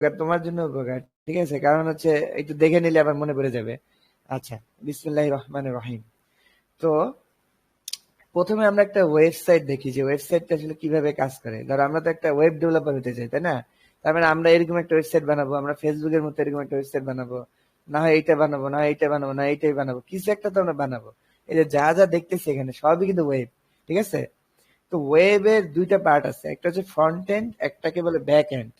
তোমার জন্য উপকার, ঠিক আছে? কারণ হচ্ছে একটু দেখে নিলে আবার মনে পড়ে যাবে। আচ্ছা, বিসমিল্লাহির রহমানির রহিম। তো প্রথমে আমরা একটা ওয়েবসাইট দেখি যে ওয়েবসাইটটা আসলে কিভাবে কাজ করে। ধরো আমরা তো একটা ওয়েব ডেভেলপার হতে চাই, তাই না? তার মানে আমরা এরকম একটা ওয়েবসাইট বানাবো, আমরা ফেসবুকের মতো এরকম একটা ওয়েবসাইট বানাবো, না হয় এইটা বানাবো, না হয় এইটা বানাবো, না এইটাই বানাবো, কিছু একটা তো আমরা বানাবো। এই যে যা যা দেখতেছি এখানে সবই কিন্তু ওয়েব, ঠিক আছে? তো ওয়েবের দুইটা পার্ট আছে, একটা হচ্ছে ফ্রন্ট এন্ড, একটাকে বলে ব্যাক এন্ড।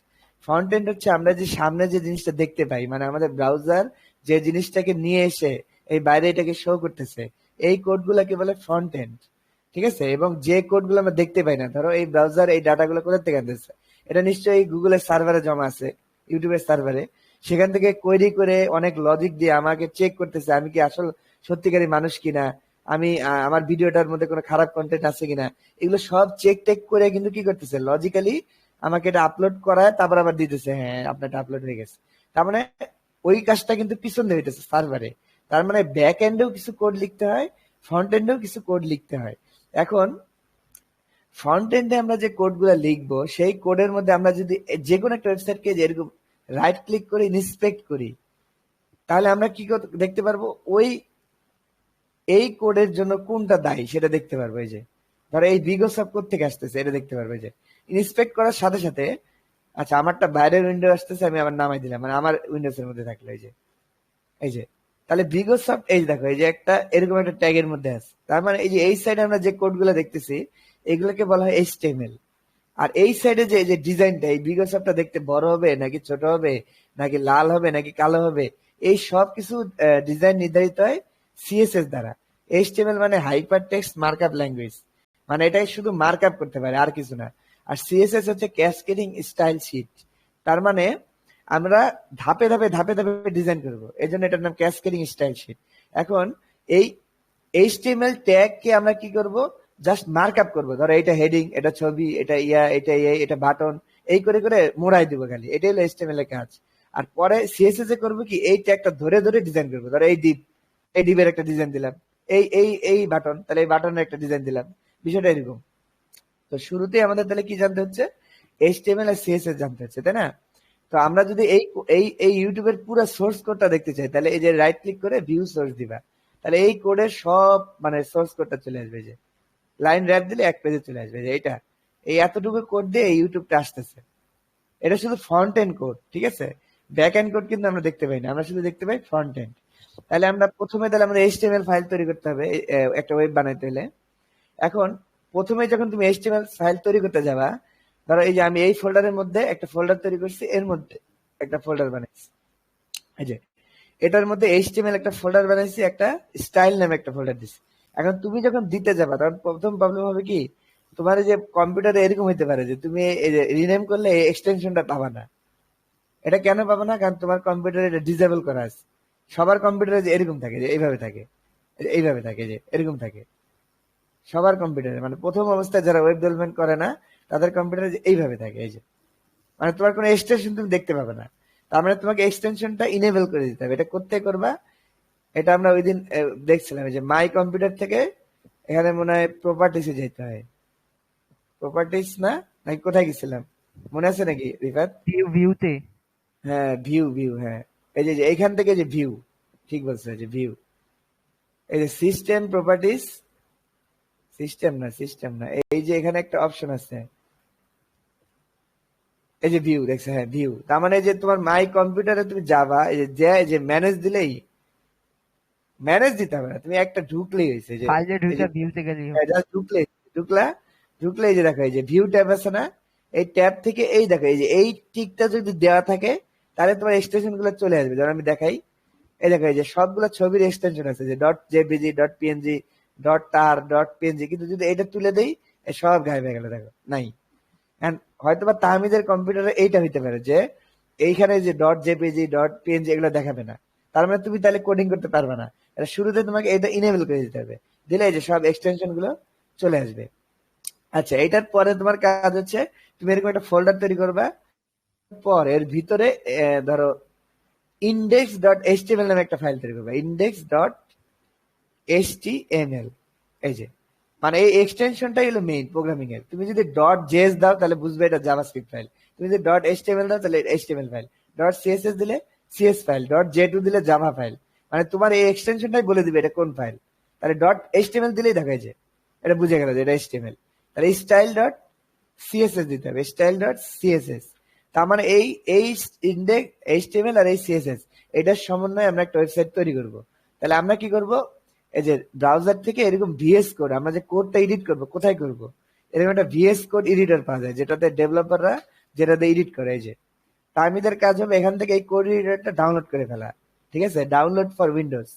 ফ্রন্ট এন্ড হচ্ছে আমরা যে সামনে যে জিনিসটা দেখতে পাই, মানে আমাদের ব্রাউজার যে জিনিসটাকে নিয়ে এসে এই বাইরে এটাকে শো করতেছে, এই কোড গুলাকে বলে ফ্রন্ট এন্ড, ঠিক আছে? এবং যে কোড গুলো আমরা দেখতে পাই না, ধরো এই ব্রাউজার এই ডাটাগুলো কোথা থেকে আনতেছে, এটা নিশ্চয়ই গুগলের সার্ভারে জমা আছে, ইউটিউবের সার্ভারে, সেখান থেকে কোয়েরি করে অনেক লজিক দিয়ে আমাকে চেক করতেছে আমি কি আসল সত্যিকারী মানুষ কিনা, আমি আমার ভিডিওটার মধ্যে কোনো খারাপ কন্টেন্ট আছে কিনা, এগুলো সব চেক টেক করে কিন্তু কি করতেছে, লজিক্যালি আমাকে এটা আপলোড করায়, তারপর আবার দিতেছে হ্যাঁ আপনার আপলোড হয়ে গেছে। তার মানে ওই কাজটা কিন্তু পিছন দিয়ে হইতেছে সার্ভারে। তার মানে ব্যাক এন্ডেও কিছু কোড লিখতে হয়, ফ্রন্ট এন্ডেও কিছু কোড লিখতে হয়। এখন ফ্রন্ট এন্ডে আমরা যে কোড গুলা লিখবো, সেই কোডের মধ্যে আমরা যদি যে কোনো একটা ওয়েবসাইটকে যেরকম রাইট ক্লিক করে ইন্সপেক্ট করি, তাহলে আমরা কি দেখতে পারবো, ওই এই কোডের জন্য কোনটা দায়ী সেটা দেখতে পারবো। এই যে ধরো এই বিগো সব কোড থেকে আসতেছে, এটা দেখতে পারবো। এই যে ইন্সপেক্ট করার সাথে সাথে, আচ্ছা আমারটা বাইরের উইন্ডো আসতেছে, আমি আবার নামাই দিলাম, মানে আমার উইন্ডোজ এর মধ্যে থাকলো। এই যে তাহলে বিগো সফট, এই দেখো এই যে একটা এরকম একটা ট্যাগের মধ্যে আছে। তার মানে এই যে এই সাইডে আমরা যে কোড গুলো দেখতেছি, এগুলোকে বলা হয় এইচটিএমএল। আর এই সাইডে যে এই যে ডিজাইনটা, এই বিগো সফটটা দেখতে বড় হবে নাকি ছোট হবে, নাকি লাল হবে নাকি কালো হবে, এই সব কিছু ডিজাইন নির্ধারিত হয় সিএসএস দ্বারা। এইচটিএমএল মানে হাইপার টেক্সট মার্কআপ ল্যাঙ্গুয়েজ, মানে এটাই শুধু মার্কআপ করতে পারে আর কিছু না। আর সিএসএস হচ্ছে ক্যাসকেডিং স্টাইল শিট। তার মানে আমরা ধাপে ধাপে ধাপে ধাপে ডিজাইন করব, এই জন্য এটার নাম ক্যাসকেডিং স্টাইল শিট। এখন এই এইচটিএমএল ট্যাগ কে আমরা কি করব, জাস্ট মার্কআপ করব। ধরো এটা হেডিং, এটা ছবি, এটা এটা এটা বাটন, এই করে করে মোড়াই দিব খালি, এটাই হলো এইচটিএমএল এর কাজ। আর পরে সিএসএস এ করবো কি, এই ট্যাগটা ধরে ধরে ডিজাইন করবো। ধরো এই ডিপ, এই ডিপের একটা ডিজাইন দিলাম, এই বাটন, তাহলে এই বাটনের একটা ডিজাইন দিলাম, বিষয়টা এরকম। তো শুরুতেই আমাদের তাহলে কি জানতে হচ্ছে, এইচটিএমএল আর সিএসএস জানতে হচ্ছে, তাই না? তো আমরা যদি এই এই এই ইউটিউবের পুরো সোর্স কোডটা দেখতে চাই, তাহলে এই যে রাইট ক্লিক করে ভিউ সোর্স দিবা, তাহলে এই কোডের সব মানে সোর্স কোডটা চলে আসবে। যে লাইন র্যাপ দিলে এক পেজে চলে আসবে, যে এটা এই এতটুকু কোড দিয়ে এই ইউটিউবটা আসতেছে। এটা শুধু ফ্রন্ট এন্ড কোড, ঠিক আছে? ব্যাক এন্ড কোড কিন্তু আমরা দেখতে পাই না, আমরা শুধু দেখতে পাই ফ্রন্ট এন্ড। তাহলে আমরা প্রথমে তাহলে আমাদের এইচটিএমএল ফাইল তৈরি করতে হবে একটা ওয়েব বানাইতে হলে। এখন প্রথমে যখন তুমি এইচটিএমএল ফাইল তৈরি করতে যাবা, ধরো এই যে আমি এই ফোল্ডারের মধ্যে একটা ফোল্ডার তৈরি করছি, এর মধ্যে একটা ফোল্ডার বানাইছি, এই যে এটার মধ্যে এইচটিএমএল একটা ফোল্ডার বানাইছি, একটা স্টাইল নামে একটা ফোল্ডার দিছি। এখন তুমি যখন দিতে যাবা, তখন প্রথম প্রবলেম হবে কি, তোমার এই যে কম্পিউটারে এরকম হইতে পারে যে তুমি এই যে রিনেম করলে এই এক্সটেনশনটা পাবা না। এটা কেন পাবা না? কারণ তোমার কম্পিউটারে এটা ডিসেবল করা আছে। সবার কম্পিউটারে যে এরকম থাকে, যে এইভাবে থাকে, এইভাবে থাকে, যে এরকম থাকে সবার কম্পিউটারে, মানে প্রথম অবস্থায় যারা ওয়েব ডেভেলপমেন্ট করে না, তাদের কম্পিউটারে এইভাবে থাকে। এই যে মানে তোমার কোনো এক্সটেনশন তুমি দেখতে পাবে না। তার মানে তোমাকে এক্সটেনশনটা ইনেবল করে দিতে হবে। এটা করতে করবা, এটা আমরা ওই দিন দেখছিলাম, যে মাই কম্পিউটার থেকে এখানে মনে হয় প্রপার্টিসে যেতে হয়। প্রপার্টিস না, নাকি কোথায় গেছিলাম মনে আছে নাকি রিফাত? ভিউতে। হ্যাঁ ভিউ, ভিউ, হ্যাঁ। এই যে এইখান থেকে যে ভিউ, ঠিক বলছো, যে ভিউ, এই যে সিস্টেম প্রপার্টিস, সিস্টেম না, এই যে এখানে একটা অপশন আছে, এই যে ভিউ দেখছো, হ্যাঁ ভিউ। তার মানে যে তোমার মাই কম্পিউটারে তুমি যাবা, এই যে ম্যানেজ দিলেই, ম্যানেজ দিতে হবে না, তুমি একটা ঢুকলেই হয়েছে। যে ফাইলে এই ঢুকে যে ভিউতে গেলেই হবে। just ঢুকলে, ঢুকলা, ঢুকলে এই যে দেখো এই যে ভিউ ট্যাব আছে না, এই ট্যাব থেকে এই দেখো এই যে এই টিকটা যদি দেওয়া থাকে, তাহলে তোমার এক্সটেনশন গুলো চলে আসবে। যেমন আমি দেখাই, এই দেখো এই যে সবগুলো ছবির এক্সটেনশন আছে, যে dot JPG, dot PNG, dot টার, ডট পিএনজি, কিন্তু যদি এটা তুলে দেই, সব গায়েব হয়ে গেল, দেখো নাই। হয়তো বা তাহমিদের কম্পিউটারে এইটা হইতে পারে, যে এইখানে যে ডট জেপিজি, ডট পিএনজি এগুলো দেখাবে না। তার মানে তুমি তাহলে কোডিং করতে পারবে না। এটা শুরুতে তোমাকে এটা ইনেবল করে দিতে হবে, দিলে এই যে সব এক্সটেনশন গুলো চলে আসবে। আচ্ছা, এটার পরে তোমার কাজ হচ্ছে, তুমি এরকম একটা ফোল্ডার তৈরি করবা, পর এর ভিতরে ধরো ইন্ডেক্স ডট এইচটিএমএল নামে একটা ফাইল তৈরি করবা, ইন্ডেক্স ডট এইচটিএমএল। এই যে মানে এই এক্সটেনশনটাই হলো মেইন প্রোগ্রামিং এর। তুমি যদি ডট জেএস দাও, তাহলে বুঝবে এটা জাভাস্ক্রিপ্ট ফাইল। তুমি যদি ডট এইচটিএমএল দাও তাহলে এইচটিএমএল ফাইল, ডট সিএসএস দিলে সিএস ফাইল, ডট জে2 দিলে জাভা ফাইল। মানে তোমার এই এক্সটেনশনটাই বলে দিবে এটা কোন ফাইল। তাহলে ডট এইচটিএমএল দিলেই দেখায় যে এটা বুঝে গেল যে এটা এইচটিএমএল। তাহলে স্টাইল ডট সিএসএস দিতে হবে, স্টাইল ডট সিএসএস। তার মানে এই এই ইন্ডেক্স এইচটিএমএল আর এই সিএসএস এটার সমন্বয়ে আমরা একটা ওয়েবসাইট তৈরি করব। তাহলে আমরা কি করব, এই যে ব্রাউজার থেকে এরকম ভিএস কোড, আমরা যে কোডটা এডিট করব কোথায় করব, এরকম একটা ভিএস কোড এডিটর পাওয়া যায় যেটাতে ডেভেলপাররা যেটাতে এডিট করে। এই যে তামিদের কাজ হবে এখান থেকে এই কোড এডিটরটা ডাউনলোড করে ফেলা, ঠিক আছে, ডাউনলোড ফর উইন্ডোজ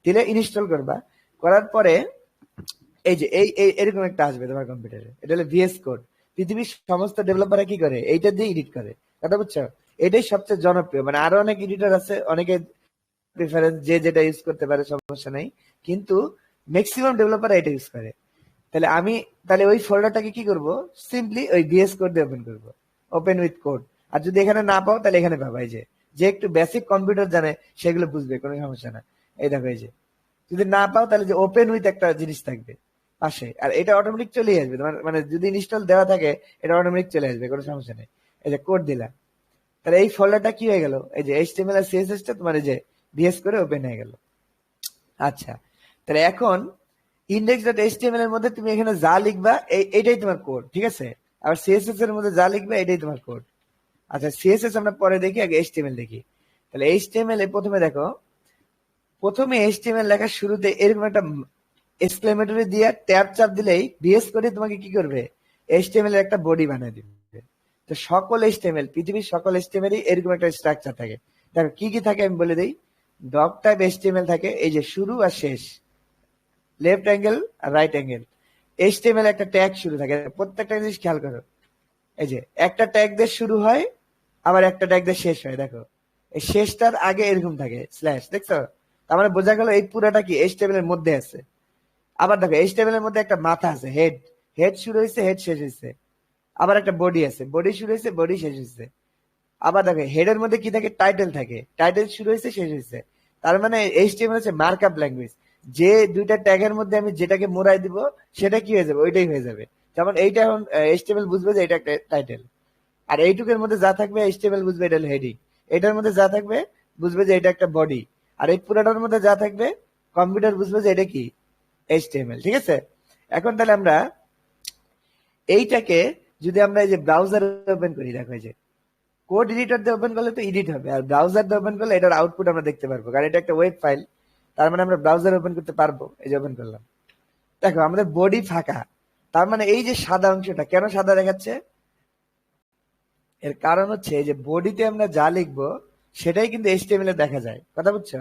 দিলে ইনস্টল করবা। করার পরে এই যে এরকম একটা আসবে তোমার কম্পিউটারে, এটা হলো ভিএস কোড। পৃথিবীর সমস্ত ডেভেলপাররা কি করে, এইটা দিয়ে এডিট করে, কথা বুঝছো? এটাই সবচেয়ে জনপ্রিয়। মানে আরো অনেক এডিটর আছে, অনেকে প্রিফারেন্স যে যেটা ইউজ করতে পারে, সমস্যা নাই, কিন্তু ম্যাক্সিমাম ডেভেলপার এটা ইউজ করে। তাহলে ওই ফোল্ডারটাকে কি করব, সিম্পলি ওই ভিএস কোড দিয়ে ওপেন করব, ওপেন উইথ কোড। আর যদি এখানে না পাও তাহলে এখানে পাবা। এই যে যে একটু বেসিক কম্পিউটার জানে সেগুলো বুঝবে, কোনো সমস্যা না। এই দেখো, এই যে যদি না পাও তাহলে যে ওপেন উইথ একটা জিনিস থাকবে পাশে, আর এটা অটোমেটিক চলেই আসবে তোমার, মানে যদি ইনস্টল দেওয়া থাকে এটা অটোমেটিক চলে আসবে, কোনো সমস্যা নেই। এই যে কোড দিলাম, তাহলে এই ফোল্ডারটা কি হয়ে গেল, এই যে এইচটিএমএল আর সিএসএস টা তোমার এই যে ভিএস করে ওপেন হয়ে গেল। আচ্ছা, তাহলে এখন index.html এর মধ্যে তুমি এখানে যা লিখবা এইটাই তোমার কোড, ঠিক আছে। আর সিএসএস এর মধ্যে যা লিখবা এটাই তোমার কোড। আচ্ছা, সিএসএস আমরা পরে দেখি, আগে এইচটিএমএল দেখি। তাহলে এইচটিএমএল এ প্রথমে দেখো, প্রথমে এইচটিএমএল লেখার শুরুতে এরকম একটা এক্সক্লেমেটরি দিয়ে ট্যাব চাপ দিলেই ভিএস করে তোমাকে কি করবে, এইচটিএমএল এর একটা বডি বানিয়ে দিবে। তো সকল এইচটিএমএল, পৃথিবীর সকল এইচটিএমএল এরকম একটা স্ট্রাকচার থাকে। দেখো কি কি থাকে আমি বলে দিই। ডক টাইপ এইচটিএমএল থাকে, এই যে শুরু আর শেষ, লেফট অ্যাঙ্গেল আর রাইট অ্যাঙ্গেল। এইচটিএমএল একটা ট্যাগ শুরু থাকে, প্রত্যেকটা জিনিস খেয়াল করো। এই যে একটা ট্যাগ দিয়ে শুরু হয়, আবার একটা ট্যাগ দিয়ে শেষ হয়। দেখো এই শেষটার আগে এরকম থাকে স্ল্যাশ, দেখছো? তার মানে বোঝা গেল এই পুরাটা কি এইচটিএমএল এর মধ্যে আছে। আবার দেখো এইচটিএমএল এর মধ্যে একটা মাথা আছে, হেড, হেড শুরু হয়েছে, হেড শেষ হয়েছে। আবার একটা বডি আছে, বডি শুরু হয়েছে, বডি শেষ হয়েছে। আবার দেখো হেডের মধ্যে কি থাকে, টাইটেল থাকে, টাইটেল শুরু হয়েছে, শেষ হয়েছে। তার মানে এইচটিএমএল হচ্ছে মার্কআপ ল্যাঙ্গুয়েজ। যে দুইটা ট্যাগের মধ্যে আমি যেটাকে মোড়াই দিব সেটা কি হয়ে যাবে, ওইটাই হয়ে যাবে। যেমন এইটা এখন এইচটিএমএল বুঝবে যে এটা একটা টাইটেল, আর এইটুকের মধ্যে যা থাকবে এইচটিএমএল বুঝবে এটা হলো হেডিং, এটার মধ্যে যা থাকবে বুঝবে যে এটা একটা বডি, আর এই পুরাটার মধ্যে যা থাকবে কম্পিউটার বুঝবে যে এটা কি এইচটিএমএল, ঠিক আছে। এখন তাহলে আমরা এইটাকে যদি আমরা এই যে ব্রাউজার ওপেন করি, দেখো এই যে কোড এডিটর দিয়ে ওপেন করলে তো এডিট হবে, আর ব্রাউজার দিয়ে ওপেন করলে এটার আউটপুট আমরা দেখতে পারবো, কারণ এটা একটা ওয়েব ফাইল। তার মানে আমরা ব্রাউজার ওপেন করতে পারবো। এই যে ওপেন করলাম, দেখো আমাদের বডি ফাঁকা। তার মানে এই যে সাদা অংশটা কেন সাদা দেখাচ্ছে, এর কারণ হচ্ছে যে বডিতে আমরা যা লিখবো সেটাই কিন্তু এইচটিএমএল এ দেখা যায়, কথা বুঝছো?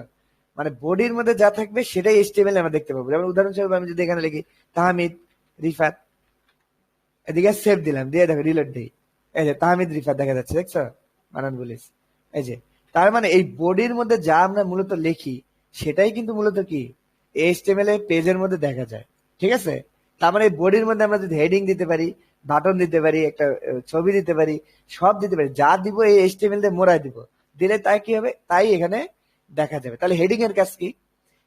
মানে বডির মধ্যে যা থাকবে সেটাই এইচটিএমএল এ আমরা দেখতে পাবো। যেমন উদাহরণস্বরূপ আমি যদি এখানে লিখি তাহমিদ রিফাত, এদিকে সেভ দিলাম, দিয়ে দেখো রিলোড দিই, এই যে তাহমিদ রিফাত দেখা যাচ্ছে, দেখছো? বানান বলিস, এই যে। তার মানে এই বডির মধ্যে যা আমরা মূলত লিখি সেটাই কিন্তু মূলত কি এইচটিএমএল এর পেজের মধ্যে দেখা যায়, ঠিক আছে। তার মানে এই বডির মধ্যে আমরা যদি হেডিং দিতে পারি, বাটন দিতে পারি, একটা ছবি দিতে পারি, সব দিতে পারি, যা দিব এই এইচটিএমএল দিয়ে মোড়াই দিব, দিলে তাই কি হবে, তাই এখানে দেখা যাবে। তাহলে হেডিং এর কাজ কি,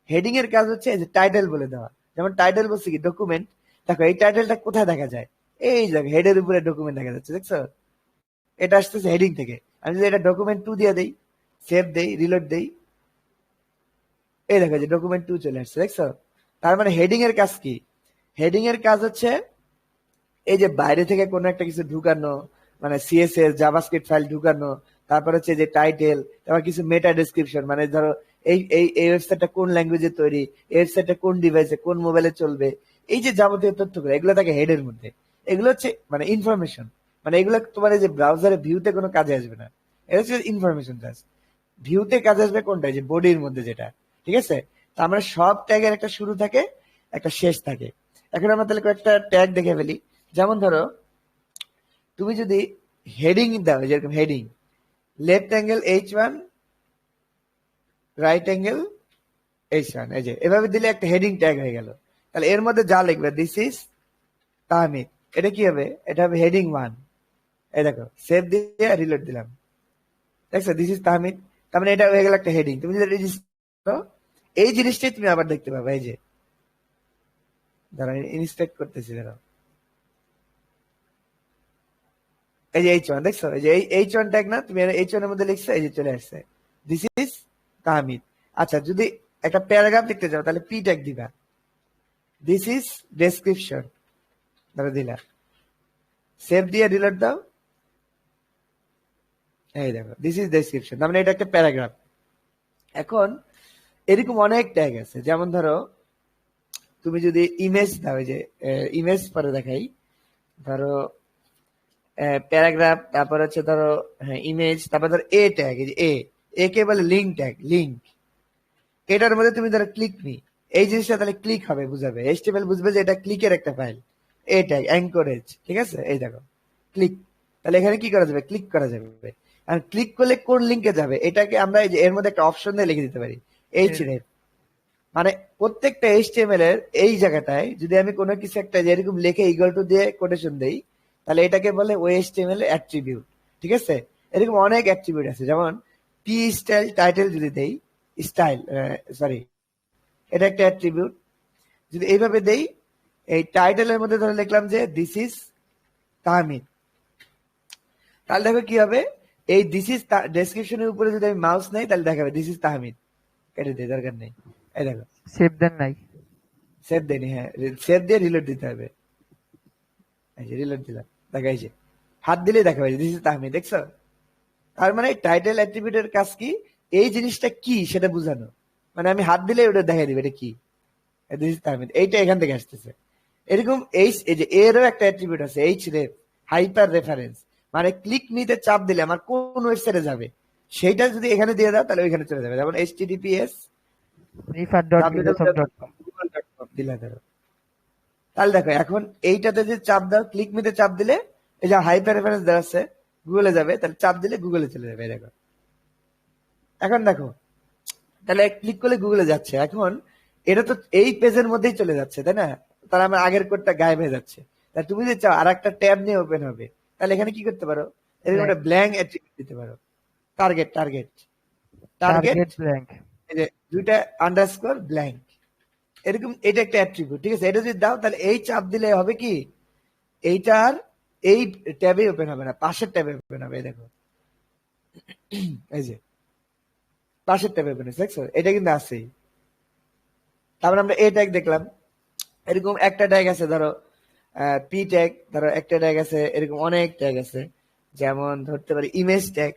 হেডিং এর কাজ হচ্ছে যে টাইটেল বলে দেওয়া। যেমন টাইটেল বলছে কি ডকুমেন্ট, দেখো এই টাইটেলটা কোথায় দেখা যায়, এই দেখো হেডের উপরে ডকুমেন্ট দেখা যাচ্ছে, দেখছো? এটা আসতেছে হেডিং থেকে। আমি যদি এটা ডকুমেন্ট 2 দিয়ে দেই, সেভ দেই, রিলোড দেই, এই দেখো যে ডকুমেন্ট 2 চলে আসছে, দেখছো? তার মানে হেডিং এর কাজ কি, হেডিং এর কাজ হচ্ছে এই যে বাইরে থেকে কোনো একটা কিছু ঢুকানো, মানে সিএসএস জাভাস্ক্রিপ্ট ফাইল ঢুকানো, তারপর হচ্ছে যে টাইটেল, তারপর কিছু মেটা ডেসক্রিপশন, মানে ধরো এই ওয়েবসাইটটা কোন ল্যাঙ্গুয়েজে তৈরি, এই ওয়েবসাইটটা কোন ডিভাইসে কোন মোবাইলে চলবে, এই যে যাবতীয় তথ্যগুলো এগুলো থাকে হেডের মধ্যে। এগুলো হচ্ছে মানে ইনফরমেশন, মানে এগুলো তোমার এই যে ব্রাউজারে ভিউতে কোনো কাজে আসবে না, এটা হচ্ছে ইনফরমেশন জাস্ট। ভিউতে কাজে আসবে কোনটা, যে বডির মধ্যে যেটা, ঠিক আছে। তো আমরা সব ট্যাগের একটা শুরু থাকে, একটা শেষ থাকে। এখন আমরা তাহলে কয়েকটা ট্যাগ দেখে ফেলি। যেমন ধরো তুমি যদি হেডিং দাও, যেরকম heading left angle H1 right angle H1, এই যে এভাবে দিলে একটা হেডিং ট্যাগ হয়ে গেল। তাহলে এর মধ্যে যা লিখবে দিস ইজ তাহমিদ, এটা কি হবে, এটা হবে হেডিং 1। এই দেখো সেভ দিয়ে রিলোড দিলাম, দেখছো দিস ইজ তাহমিদ। তার মানে এটা হয়ে গেল একটা হেডিং। তুমি যদি এই জিনিসটাই তুমি আবার দেখতে পাবে, এই যে ধরো ইনস্পেক্ট করতেছি, ধরো এই যে H1 দেখছো, এই যে H1 ট্যাগ না, তুমি H1 এর মধ্যে লিখছো, এই যে চলে আসছে দিস ইজ তাহমিদ। আচ্ছা, যদি একটা প্যারাগ্রাফ লিখতে যাও তাহলে পি ট্যাগ দিবা, দিস ইজ ডেসক্রিপশন ধরো দিলা, সেভ দিয়ে রিলোড দাও, এই দেখো দিস ইজ ডেসক্রিপশন, তার মানে এটা একটা প্যারাগ্রাফ। এখন এরকম অনেক ট্যাগ আছে, যেমন ধরো তুমি যদি ইমেজ দাও, এই যে ইমেজ পরে দেখাই, ধরো প্যারাগ্রাফ, তারপর হচ্ছে ধরো হ্যাঁ ইমেজ, তারপর ধরো এ ট্যাগ, এই যে এ কে বলে লিঙ্ক ট্যাগ, লিঙ্ক। এটার মধ্যে তুমি ধরো ক্লিক মি, এই জিনিসটা তাহলে ক্লিক হবে, বুঝাবে এইচটিএমএল বুঝবে যে এটা ক্লিকের একটা ফাইল, এ ট্যাগ অ্যাঙ্করেজ, ঠিক আছে, এই দেখো ক্লিক, তাহলে এখানে কি করা যাবে, ক্লিক করা যাবে। আর ক্লিক করলে কোন লিঙ্কে যাবে এটাকে আমরা এই যে এর মধ্যে একটা অপশন দিয়ে লিখে দিতে পারি, এইচ রেফ। মানে প্রত্যেকটা এইচটিএমএল এর এই জায়গাটায় যদি আমি কোনো কিছু একটা যেরকম লিখে ইকুয়াল টু দিয়ে কোটেশন দেই, তাহলে এটাকে বলে ওই এইচটিএমএল এর অ্যাট্রিবিউট, ঠিক আছে। এরকম অনেক অ্যাট্রিবিউট আছে, যেমন পি স্টাইল টাইটেল যদি দেই, স্টাইল সরি, এটা একটা অ্যাট্রিবিউট। যদি এইভাবে দেই, এই টাইটেলের মধ্যে ধরে লিখলাম যে দিস ইজ তাহমিদ, তাহলে দেখো কি হবে, এই দিস ইজ ডেসক্রিপশনের উপরে যদি আমি মাউস নেই তাহলে দেখাবে দিস ইজ তাহমিদ, কেটে দিই, দরকার নেই। এই দেখো সেভ দেন নাই, সেভ দেনি, হ্যাঁ সেভ দিয়ে রিলোড দিতে হবে, এই যে রিলোড দিলাম, দেখা এই যে হাত দিলেই দেখাবে দিস ইজ তাহমিদ, দেখছো। তার মানে টাইটেল অ্যাট্রিবিউটের কাজ কি, এই জিনিসটা কি সেটা বোঝানো, মানে আমি হাত দিলে ওটা দেখাই দিবে এটা কি, দিস ইজ তাহমিদ, এইটা এখান থেকে আসতেছে। এরকম এই যে এরও একটা অ্যাট্রিবিউট আছে, এইচ রেফ, হাইপার রেফারেন্স, মানে ক্লিক নিতে চাপ দিলে আমার কোন ওয়েবসাইটে যাবে সেইটা যদি এখানে দিয়ে দাও তাহলে ওইখানে চলে যাবে, যেমন https refer.microsoft.com। দিলে ধরো, তাহলে দেখো এখন এইটাতে যে চাপ দাও, ক্লিক মিতে চাপ দিলে এই যে হাইপার রেফারেন্স দেওয়া গুগলে যাবে, তাহলে চাপ দিলে গুগলে চলে যাবে, দেখো। এখন দেখো তাহলে ক্লিক করলে গুগলে যাচ্ছে, এখন এটা তো এই পেজের মধ্যেই চলে যাচ্ছে, তাই না, তাহলে আমার আগের কোডটা গায়েব হয়ে যাচ্ছে। তাহলে তুমি যদি চাও আর একটা ট্যাব নিয়ে ওপেন হবে, তাহলে এখানে কি করতে পারো, এরকম একটা ব্ল্যাঙ্ক অ্যাট্রিবিউট দিতে পারো, target target target, target blank, এই যে দুইটা আন্ডারস্কোর ব্ল্যাঙ্ক, এরকম এটা একটা অ্যাট্রিবিউট, ঠিক আছে। এটা যদি দাও তাহলে এই চাপ দিলে হবে কি, এইটার এই ট্যাবে ওপেন হবে না, পাশের ট্যাবে ওপেন হবে, এই দেখো এই যে পাশের ট্যাবে ওপেন হয়েছে, দেখছো, এটা কিন্তু আছেই। তারপরে আমরা এ ট্যাগ দেখলাম, এরকম একটা ট্যাগ আছে, ধরো পি ট্যাগ, ধরো একটা ট্যাগ আছে, এরকম অনেক ট্যাগ আছে, যেমন ধরতে পারি ইমেজ ট্যাগ।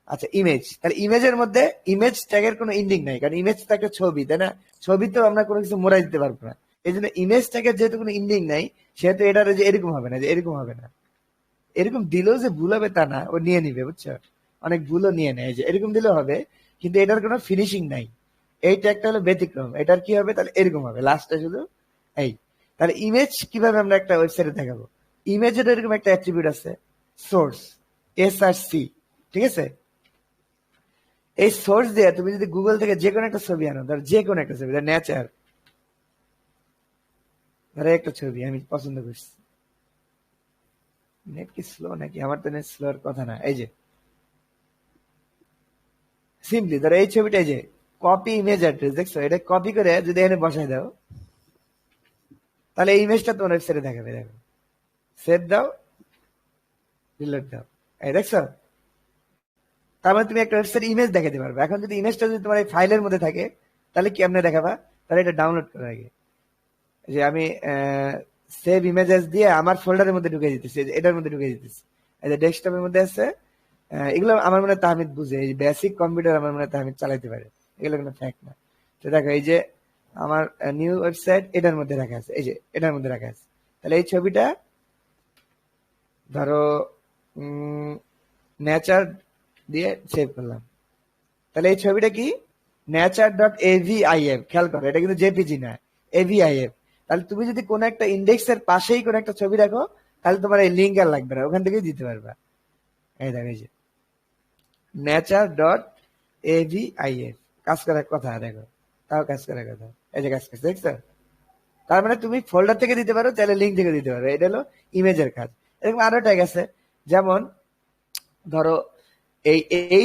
আচ্ছা ইমেজ, তাহলে ইমেজের মধ্যে ইমেজ ট্যাগের কোনো ইন্ডিং নাই, কারণ ইমেজ তো একটা ছবি, তাই না, ছবি তো আমরা কোনো কিছু মোড়াই দিতে পারবো না, এই জন্য ইমেজ ট্যাগের যেহেতু কোনো ইন্ডিং নাই, সেহেতু এটার যে এরকম হবে না, যে এরকম হবে না, এরকম দিলেও যে ভুল হবে তা না, ও নিয়ে নিবে, বুঝছো, অনেক ভুলও নিয়ে নেয়, যে এরকম দিলেও হবে, কিন্তু এটার কোনো ফিনিশিং নাই, এই ট্যাগটা হলো ব্যতিক্রম, এটার কি হবে তাহলে এরকম হবে লাস্টে শুধু এই। তাহলে ইমেজ কিভাবে আমরা একটা ওয়েবসাইটে দেখাবো, ইমেজের এরকম একটা অ্যাট্রিবিউট আছে সোর্স, SRC, ঠিক আছে। এই সোর্স দিয়ে তুমি যদি গুগল থেকে যে কোনো একটা ছবি আনো, ধর যে কোনো একটা ছবি, ধর নেচার, ধর একটা ছবি আমি পছন্দ করছি, নেট কি স্লো নাকি, আমার তো নেট স্লোর কথা না, এই যে সিম্পলি ধরো এই ছবিটা, এই যে কপি ইমেজ অ্যাড্রেস, দেখছো, এটা কপি করে যদি এখানে বসাই দাও, তাহলে এই ইমেজটা তোমার ওয়েবসাইটে দেখাবে, দেখো সেভ দাও, রিলোড দাও, এই দেখছো, তার মানে তুমি একটা ওয়েবসাইট ইমেজ দেখাতে পারবে। এখন যদি ইমেজটা যদি তোমার এই ফাইলের মধ্যে থাকে তাহলে কি আপনি দেখাবা, তাহলে এটা ডাউনলোড করার আগে যে আমি সেভ ইমেজেস দিয়ে আমার ফোল্ডারের মধ্যে ঢুকে দিতেছি, এটার মধ্যে ঢুকে দিতেছি, এই যে ডেস্কটপের মধ্যে আছে, এগুলো আমার মনে হয় তাহমিদ বুঝে, এই বেসিক কম্পিউটার আমার মনে হয় তাহমিদ চালাইতে পারে, এগুলো কোনো ফ্যাক্ট না। তো দেখো এই যে আমার নিউ ওয়েবসাইট এটার মধ্যে রাখা আছে, এই যে এটার মধ্যে রাখা আছে, তাহলে এই ছবিটা ধরো নেচার দিয়ে সেভ করলাম, তাহলে এই ছবিটা কি nature.avif, খেয়াল করো এটা কিন্তু জেপিজি না, avif। তাহলে তুমি যদি কোনো একটা ইন্ডেক্সের পাশেই কোনো একটা ছবি রাখো তাহলে তোমার এই লিঙ্ক আর লাগবে না, ওখান থেকেই দিতে পারবা। এই দেখো এই যে nature.avif, কাজ করার কথা, দেখো তাও কাজ করার কথা, এই যে কাজ করছে, দেখছো। তার মানে তুমি ফোল্ডার থেকে দিতে পারো, চাইলে লিঙ্ক থেকে দিতে পারো, এটা হলো ইমেজের কাজ। এরকম আরো ট্যাগ আছে, যেমন ধরো এই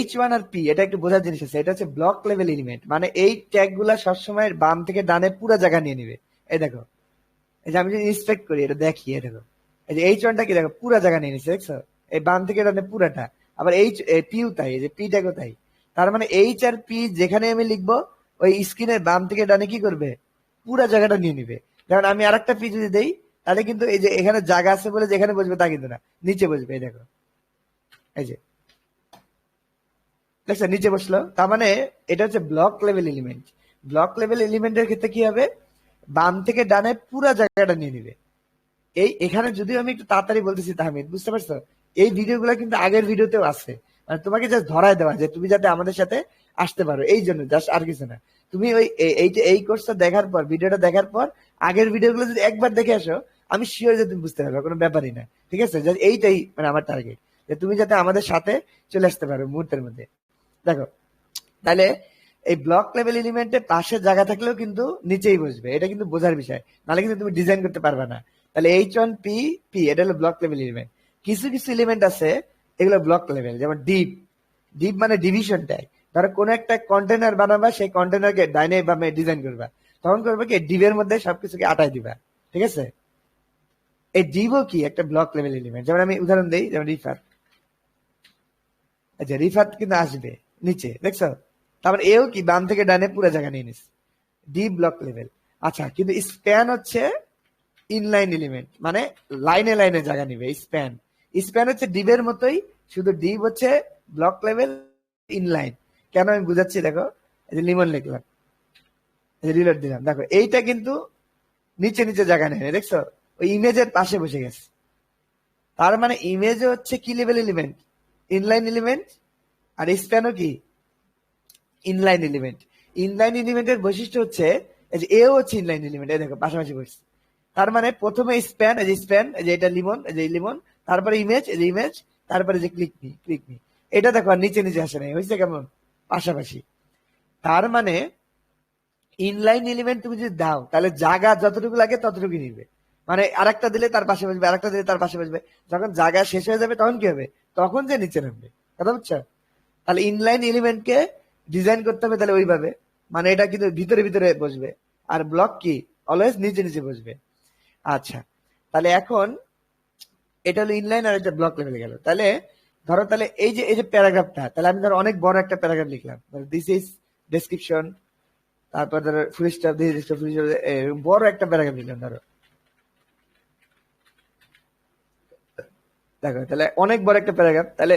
H1 আর P, এটা একটু বোঝার জিনিস আছে, এটা হচ্ছে ব্লক লেভেল এলিমেন্ট, মানে এই ট্যাগ গুলা সবসময় বাম থেকে ডানে পুরো জায়গা নিয়ে নিবে। এই দেখো, এই যে আমি যদি ইন্সপেক্ট করি, এটা দেখি, দেখো এই যে H1টা কি দেখো পুরা জায়গা নিয়ে নিচ্ছে, দেখছো? এই বাম থেকে ডানে পুরাটা। আবার পিও তাই, এই যে পিটাকেও তাই। তার মানে এইচ আর পি যেখানে আমি লিখবো ওই স্ক্রিনের বাম থেকে ডানে কি করবে, পুরা জায়গাটা নিয়ে নিবে। যেমন আমি আরেকটা পি যদি দেই, তাহলে কিন্তু এই যে এখানে জায়গা আছে বলে যেখানে বসবে তা কিন্তু না, নিচে বসবে। এই দেখো, এই যে দেখছো নিচে বসলো। তার মানে এটা হচ্ছে block level element. Block level এলিমেন্টের ক্ষেত্রে কি হবে, বাম থেকে ডানে পুরা জায়গাটা নিয়ে নিবে। এখানে যদিও আমি একটু তাড়াতাড়ি বলতেছি তাহমিদ, বুঝতে পারছো? এই ভিডিওগুলো কিন্তু আগের ভিডিওতেও আছে, মানে তোমাকে জাস্ট ধরায় দেওয়া যে তুমি যাতে আমাদের সাথে আসতে পারো, এই জন্য জাস্ট, আর কিছু না। তুমি ওই এই কোর্সটা দেখার পর, ভিডিওটা দেখার পর আগের ভিডিওগুলো যদি একবার দেখে আসো, আমি শিওর যে তুমি বুঝতে পারবে, কোনো ব্যাপারই না। ঠিক আছে, এইটাই মানে আমার টার্গেট, যে তুমি যাতে আমাদের সাথে চলে আসতে পারো মুহূর্তের মধ্যে। দেখো, তাহলে এই ব্লক লেভেল এলিমেন্টে পাশে জায়গা থাকলেও কিন্তু নিচেই বসবে, এটা কিন্তু বোঝার বিষয়, নাহলে কিন্তু তুমি ডিজাইন করতে পারবে না। তাহলে H1 পি পি এটা হলো ব্লক লেভেল এলিমেন্ট। কিছু কিছু এলিমেন্ট আছে এগুলো ব্লক লেভেল, যেমন ডিপ। ডিপ মানে ডিভিশন ট্যাগ। ধরো কোন একটা কন্টেনার বানাবা, সেই কন্টেনারকে ডাইনে বামে ডিজাইন করবা, তখন করবে কি ডিপের মধ্যে সবকিছুকে আটাই দিবা। ঠিক আছে, এই ডিপও কি একটা ব্লক লেভেল এলিমেন্ট। যেমন আমি উদাহরণ দিই, যেমন রিফাত। আচ্ছা, রিফাত কিন্তু আসবে নিচে, দেখছো? তারপর এও কি বাম থেকে ডানে পুরো জায়গা নিয়ে নিস, ডিপ ব্লক লেভেল। আচ্ছা, কিন্তু স্প্যান হচ্ছে ইনলাইন এলিমেন্ট, মানে লাইনে লাইনে জায়গা নিবে। স্প্যান, স্প্যান হচ্ছে ডিপের মতোই, শুধু ডিপ হচ্ছে ব্লক লেভেল ইনলাইন। কেন আমি বুঝাচ্ছি, দেখো। এই যে লিমন লিখলাম, রিলোড দিলাম, দেখো এইটা কিন্তু নিচে নিচে জায়গা নেয়, দেখছো? ওই ইমেজের পাশে বসে গেছে। তার মানে ইমেজ হচ্ছে কি লেভেল এলিমেন্ট, ইনলাইন এলিমেন্ট। আর স্প্যানও কি ইনলাইন এলিমেন্ট। ইনলাইন এলিমেন্টের বৈশিষ্ট্য হচ্ছে এই যে এও হচ্ছে ইনলাইন এলিমেন্ট, এই দেখো পাশাপাশি বসছে। তার মানে প্রথমে স্প্যান, এই যে স্প্যান, এই যে এটা লিমন, এই যে লিমন, তারপরে ইমেজ, এই যে ইমেজ, তারপরে যে ক্লিক মি। এটা দেখো আর নিচে নিচে আসে নাই, হয়েছে কেমন, পাশাপাশি। তার মানে ইনলাইন এলিমেন্ট তুমি যদি দাও, তাহলে জায়গা যতটুকু লাগে ততটুকু নিবে। মানে আরেকটা দিলে তার পাশে বসবে, আরেকটা দিলে তার পাশে বসবে। যখন জায়গা শেষ হয়ে যাবে তখন কি হবে, তখন যে নিচে নামবে। কথা বুঝছো? তাহলে ইনলাইন এলিমেন্টকে ডিজাইন করতে হবে তাহলে ওইভাবে, মানে এটা কিন্তু ভিতরে ভিতরে বসবে। আর ব্লক কি অলওয়েজ নিচে নিচে বসবে। আচ্ছা, তাহলে এখন এটা হলো ইনলাইন আর এটা ব্লক লেভেলে গেল। তাহলে ধরো, তাহলে এই যে প্যারাগ্রাফটা, তাহলে আমি ধরো অনেক বড় একটা প্যারাগ্রাফ লিখলাম, দিস ইজ ডেসক্রিপশন, তারপর ধরো full stop, this is full stop, বড় একটা প্যারাগ্রাফ লিখলাম ধরো। দেখো, তাহলে অনেক বড় একটা প্যারাগ্রাফ, তাহলে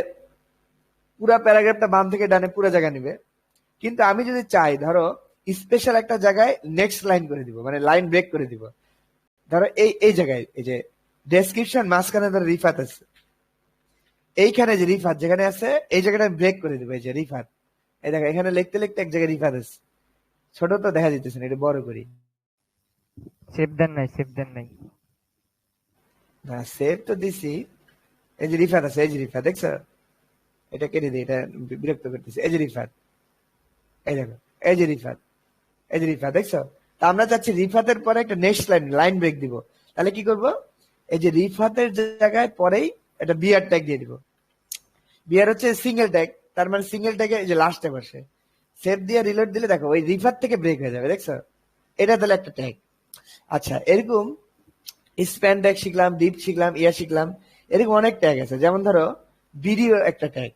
পুরা প্যারাগ্রাফটা বাম থেকে ডানে পুরো জায়গা নিবে। কিন্তু আমি যদি চাই, ধরো স্পেশাল একটা জায়গায় নেক্সট লাইন করে দিব, মানে লাইন ব্রেক করে দিব। ধরো এই জায়গায়, এই যে ডেসক্রিপশন মাঝখানে ধরো রিফাত আছে, এইখানে যে রিফাত যেখানে আছে, এই জায়গাটা ব্রেক করে দিব। এই যে রিফাত, এই দেখো এখানে লিখতে লিখতে এক জায়গায় রিফাত আছে, ছোট তো দেখা যেতেছে না, এটা বড় করি। সেভ দেন নাই, সেভ দেন নাই। না, সেভ তো দিছি। এই যে রিফাত আছে, এই যে রিফাত, দেখছো? এটা কেটে দিই, এটা বিরক্ত করতেছে। এই যে রিফাত, এই দেখো, এই যে রিফাত, এই যে রিফাত, দেখছো? তা আমরা চাচ্ছি রিফাতের পরে একটা নেক্সট লাইন ব্রেক দিব। তাহলে কি করব, এই যে রিফাতের জায়গায় পরেই একটা বিআর ট্যাগ দিয়ে দিব। বিআর হচ্ছে সিঙ্গেল ট্যাগ, তার মানে সিঙ্গেল ট্যাগে এই যে লাস্টে বসে। সেভ দিয়ে রিলোড দিলে দেখো ওই রিফাত থেকে ব্রেক হয়ে যাবে, দেখছো? এটা তাহলে একটা ট্যাগ। আচ্ছা, এরকম স্প্যান ট্যাগ শিখলাম, ডিপ শিখলাম, ইয়ার শিখলাম, এরকম অনেক ট্যাগ আছে। যেমন ধরো ভিডিও একটা ট্যাগ।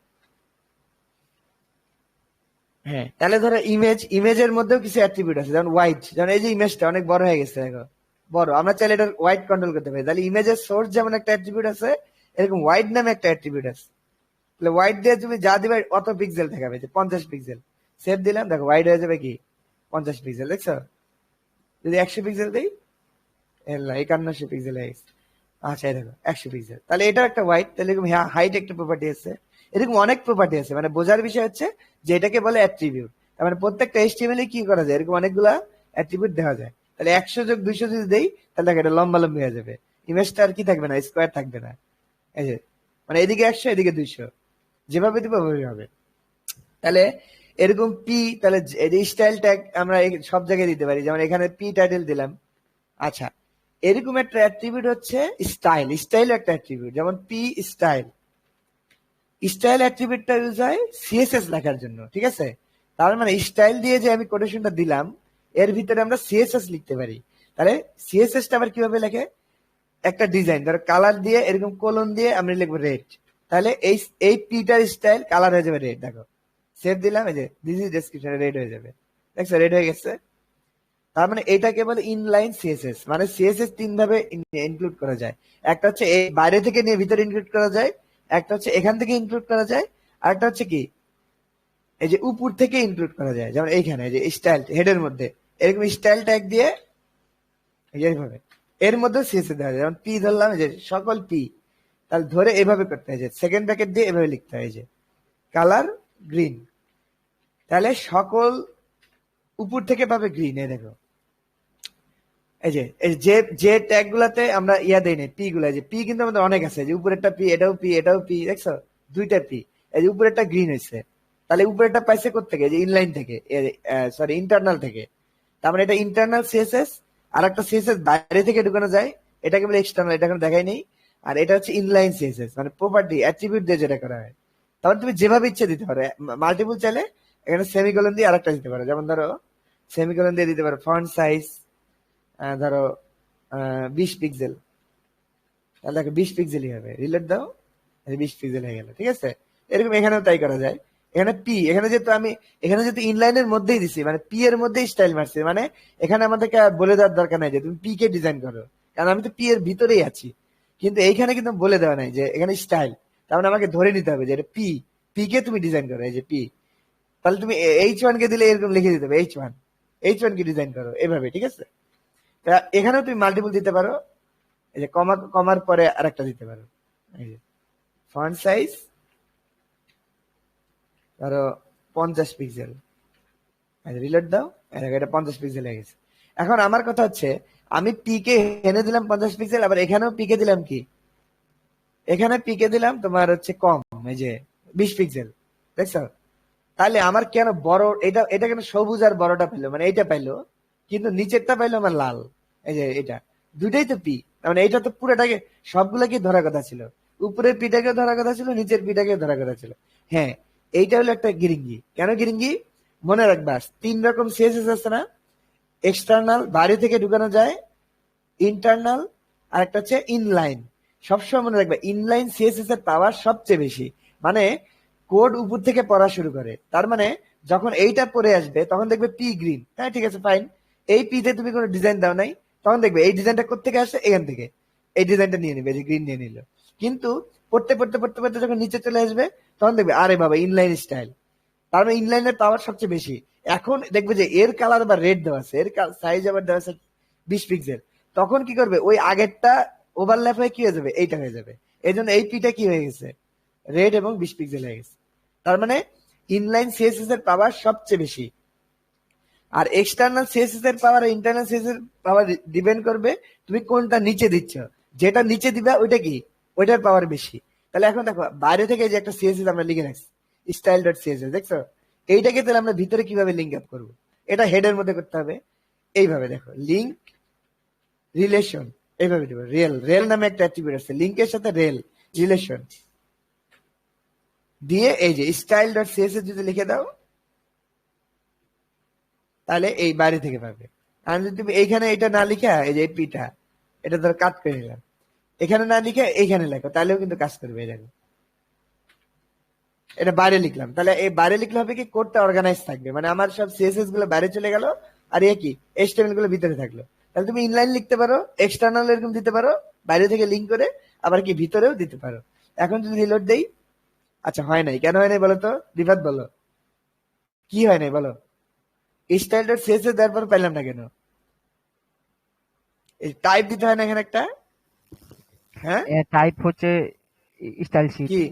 হ্যাঁ, তাহলে ধরো ইমেজের মধ্যেও কিছু অ্যাট্রিবিউট আছে, যেমন হোয়াইট। যেমন এই যে ইমেজটা অনেক বড় হয়ে গেছে, দেখো বড়, আমরা চাইলে এটা হোয়াইট কন্ট্রোল করতে পারি। তাহলে ইমেজের সোর্স যেমন একটা অ্যাট্রিবিউট আছে, এরকম হোয়াইট নামে একটা অ্যাট্রিবিউট আছে। তাহলে হোয়াইট দিয়ে তুমি যা দিবে অত পিক্সেল দেখাবে, যে 50 পিক্সেল। সেভ দিলাম, দেখো হোয়াইট হয়ে যাবে কি 50 পিক্সেল, দেখছো? যদি 100 পিক্সেল দিই, 5100 পিক্সেল হয়ে গেছে। আচ্ছা, এই দেখো 100 পিক্সেল। তাহলে এটা একটা হোয়াইট। তাহলে এরকম হাইট একটা প্রপার্টি আছে, এরকম অনেক প্রপার্টি আছে। মানে বোঝার বিষয় হচ্ছে যে এটাকে বলে অ্যাট্রিবিউট। তার মানে প্রত্যেকটা HTML এ কি করা যায়, এরকম অনেকগুলা অ্যাট্রিবিউট দেওয়া যায়। তাহলে 100 যোগ 200 যদি দেই, তাহলে দেখো এটা লম্বা লম্বি হয়ে যাবে। ইমেজটা আর কি থাকবে না, স্কোয়ার থাকবে না। এই যে মানে এদিকে 100, এদিকে 200, যেভাবে দিব ওইভাবে হবে। তাহলে এরকম পি, তাহলে এই যে স্টাইল ট্যাগ আমরা সব জায়গায় দিতে পারি, যেমন এখানে পি টাইটেল দিলাম। আচ্ছা, এরকম একটা অ্যাট্রিবিউট হচ্ছে স্টাইল। স্টাইল একটা অ্যাট্রিবিউট, যেমন পি স্টাইল। স্টাইল অ্যাট্রিবিউটটা ইউজ হয় সিএসএস লেখার জন্য, ঠিক আছে? তার মানে স্টাইল দিয়ে যে আমি কোটেশনটা দিলাম, এর ভিতরে আমরা সিএসএস লিখতে পারি। তাহলে সিএসএস টা আবার কিভাবে লেখে, একটা ডিজাইন, ধরো কালার দিয়ে এরকম কোলন দিয়ে আমরা লিখবো রেড, তাহলে এই পিটার স্টাইল কালার হয়ে যাবে রেড। দেখো সেভ দিলাম, এই যে দিস ইজ ডেসক্রিপশন, রেড হয়ে যাবে। দেখছো রেড হয়ে গেছে। তার মানে এটাকে বলে ইনলাইন সিএসএস। মানে সিএসএস তিন ভাবে ইনক্লুড করা যায়। একটা হচ্ছে এই বাইরে থেকে নিয়ে ভিতরে ইনক্লুড করা যায়, একটা হচ্ছে এখান থেকে ইনক্লুড করা যায়, আর একটা হচ্ছে কি এই যে উপর থেকে ইনক্লুড করা যায়। যেমন এইখানে যে স্টাইল হেডের মধ্যে এরকম স্টাইল ট্যাগ দিয়ে এইভাবে এর মধ্যে সিএসএস দেওয়া যায়। যেমন পি ধরলাম, এই যে সকল পি, তাহলে ধরে এভাবে করতে হয় যে সেকেন্ড ব্র্যাকেট দিয়ে এভাবে লিখতে হয় যে কালার গ্রিন, তাহলে সকল উপর থেকে পাবে গ্রিন। এই দেখো এই যে যে ট্যাগ গুলাতে আমরা ইয়া দেই না পি গুলা, যে পি কিন্তু আমাদের অনেক আছে, যে উপরেরটা পি, এটাও পি, এটাও পি, দেখছো দুইটা পি। এই যে উপরেরটা গ্রিন হয়েছে, তাহলে উপরেরটা পাইছে কোত্থেকে, যে ইনলাইন থেকে, সরি ইন্টারনাল থেকে। তার মানে এটা ইন্টারনাল সিএসএস। আর একটা সিএসএস বাইরে থেকে ঢুকানো যায়, এটাকে বলে এক্সটার্নাল, এটা এখন দেখাই নেই। আর এটা হচ্ছে ইনলাইন সিএসএস, মানে প্রপার্টি অ্যাট্রিবিউট দিয়ে যেটা করা হয়। তারপর তুমি যেভাবে ইচ্ছে দিতে পারো, মাল্টিপল চাইলে এখানে সেমিকোলন দিয়ে আরেকটা দিতে পারো। যেমন ধরো সেমিকোলন দিয়ে দিতে পারো ফন্ট সাইজ ধরো 20 পিক্সেল, তাহলে দেখো 20 পিক্সেলই হবে। রিলেট দাও, 20 পিক্সেল হয়ে গেল, ঠিক আছে। এরকম এখানেও তাই করা যায়। এখানে পি, এখানে যেহেতু ইনলাইনের মধ্যেই দিছি, মানে পি এর মধ্যেই স্টাইল মারছি, মানে এখানে আমাদেরকে আর বলে দেওয়ার দরকার নাই যে তুমি পি কে ডিজাইন করো, কারণ আমি তো পি এর ভিতরেই আছি। কিন্তু এইখানে কিন্তু বলে দেওয়া নাই যে এখানে স্টাইল, তার মানে আমাকে ধরে নিতে হবে যে এটা পি, পি কে তুমি ডিজাইন করো, এই যে পি। তাহলে তুমি H1 কে দিলে এরকম লিখে দিতে হবে H1 কে ডিজাইন করো, এভাবে, ঠিক আছে। এখানেও তুমি মাল্টিপল দিতে পারো, এই যে কমার পরে আরেকটা দিতে পারো, এই যে ফন্ট সাইজ ধরো 50 পিক্সেল, রিলোড দাও, এটা 50 পিক্সেল হয়ে গেছে। এখন আমার কথা হচ্ছে আমি পি কে এনে দিলাম 50 পিক্সেল, আবার এখানেও পি কে দিলাম কি, এখানে পি কে দিলাম তোমার হচ্ছে কম, এই যে 20 পিক্সেল, দেখছো। তাহলে আমার কেন বড় এটা কেন সবুজ আর বড়টা পেলো, মানে এইটা পাইলো, কিন্তু নিচেরটা পাইলো আমার লাল, এই যে এটা দুইটাই তো পি, মানে এইটা তো পুরোটাকে সবগুলোকে ধরার কথা ছিল, উপরের পিটাকে ধরার কথা ছিল, নিচের পিটাকে ধরার কথা ছিল। হ্যাঁ, এইটা হলো একটা গিরিঙ্গি। কেন গিরিঙ্গি মনে রাখবা, 3 রকম সিএসএস আছে না, এক্সটার্নাল বাইরে থেকে ঢুকানো যায়, ইন্টারনাল, আর একটা হচ্ছে ইনলাইন। সবসময় মনে রাখবে ইনলাইন সিএসএস এর পাওয়ার সবচেয়ে বেশি, মানে কোড উপর থেকে পড়া শুরু করে। তার মানে যখন এইটা পড়ে আসবে তখন দেখবে পি গ্রিন, হ্যাঁ ঠিক আছে ফাইন, এই পি তে তুমি কোনো ডিজাইন দাও নাই, তখন দেখবে এই ডিজাইনটা কোত্থেকে আসছে, এখান থেকে এই ডিজাইনটা নিয়ে নিবে, যে গ্রিন নিয়ে নিল। কিন্তু পড়তে পড়তে পড়তে পড়তে যখন নিচে চলে আসবে তখন দেখবে আরে বাবা ইনলাইন স্টাইল, তার মানে ইনলাইনের পাওয়ার সবচেয়ে বেশি। এখন দেখবে যে এর কালার আবার রেড দেওয়া আছে, এর সাইজ আবার দেওয়া আছে 20 পিক্সেল, তখন কি করবে ওই আগেরটা ওভারল্যাপ হয়ে কি হয়ে যাবে, এইটা হয়ে যাবে। এই জন্য এই পিটা কি হয়ে গেছে, রেড এবং 20 পিক্সেল হয়ে গেছে। তার মানে ইনলাইন সিএসএস এর পাওয়ার সবচেয়ে বেশি। আর এক্সটার্নাল সিএসএস এর পাওয়ার আর ইন্টারনাল সিএসএস এর পাওয়ার ডিপেন্ড করবে তুমি কোনটা নিচে দিচ্ছ, যেটা নিচে দিবা ওইটা কি, ওইটার পাওয়ার বেশি। তাহলে এখন দেখো বাইরে থেকে যে একটা সিএসএস আমরা লিখে রাখছি স্টাইল ডট সিএসএস, দেখছো, এইটাকে তাহলে আমরা ভিতরে কিভাবে লিঙ্ক আপ করবো, এটা হেডের মধ্যে করতে হবে। এইভাবে দেখো লিঙ্ক রিলেশন, এইভাবে দেবো রেল নামে একটা অ্যাট্রিবিউট আছে, লিঙ্কের সাথে রেল রিলেশন দিয়ে এই যে স্টাইল ডট সিএসএস যদি লিখে দাও তাহলে এই বাইরে থেকে পাবে। আর যদি তুমি এইখানে এটা না লিখা এই যে পিটা এটা ধর কাট করে নিলাম, এখানে না লিখে এইখানে লেখো, তাহলেও কিন্তু কাজ করবে। এই দেখো এটা বাইরে লিখলাম, তাহলে এই বাইরে লিখলে হবে কি কোডটা অর্গানাইজ থাকবে, মানে আমার সব সিএসএস গুলো বাইরে চলে গেল আর এ কি এইচটিএমএল গুলো ভিতরে থাকলো। তাহলে তুমি ইনলাইন লিখতে পারো, এক্সটার্নাল এরকম দিতে পারো, বাইরে থেকে লিঙ্ক করে, আবার কি ভিতরেও দিতে পারো। এখন যদি রিলোড দেই, আচ্ছা হয় নাই, কেন হয় নাই বলো তো, রিভাত বলো কি হয় নাই বলো, স্টাইল ডট সিএসএস দেওয়ার পর পেলাম না কেন, এই টাইপ দিতে হয় না এখানে একটা, হ্যাঁ টাইপ হচ্ছে স্টাইল শিট। কি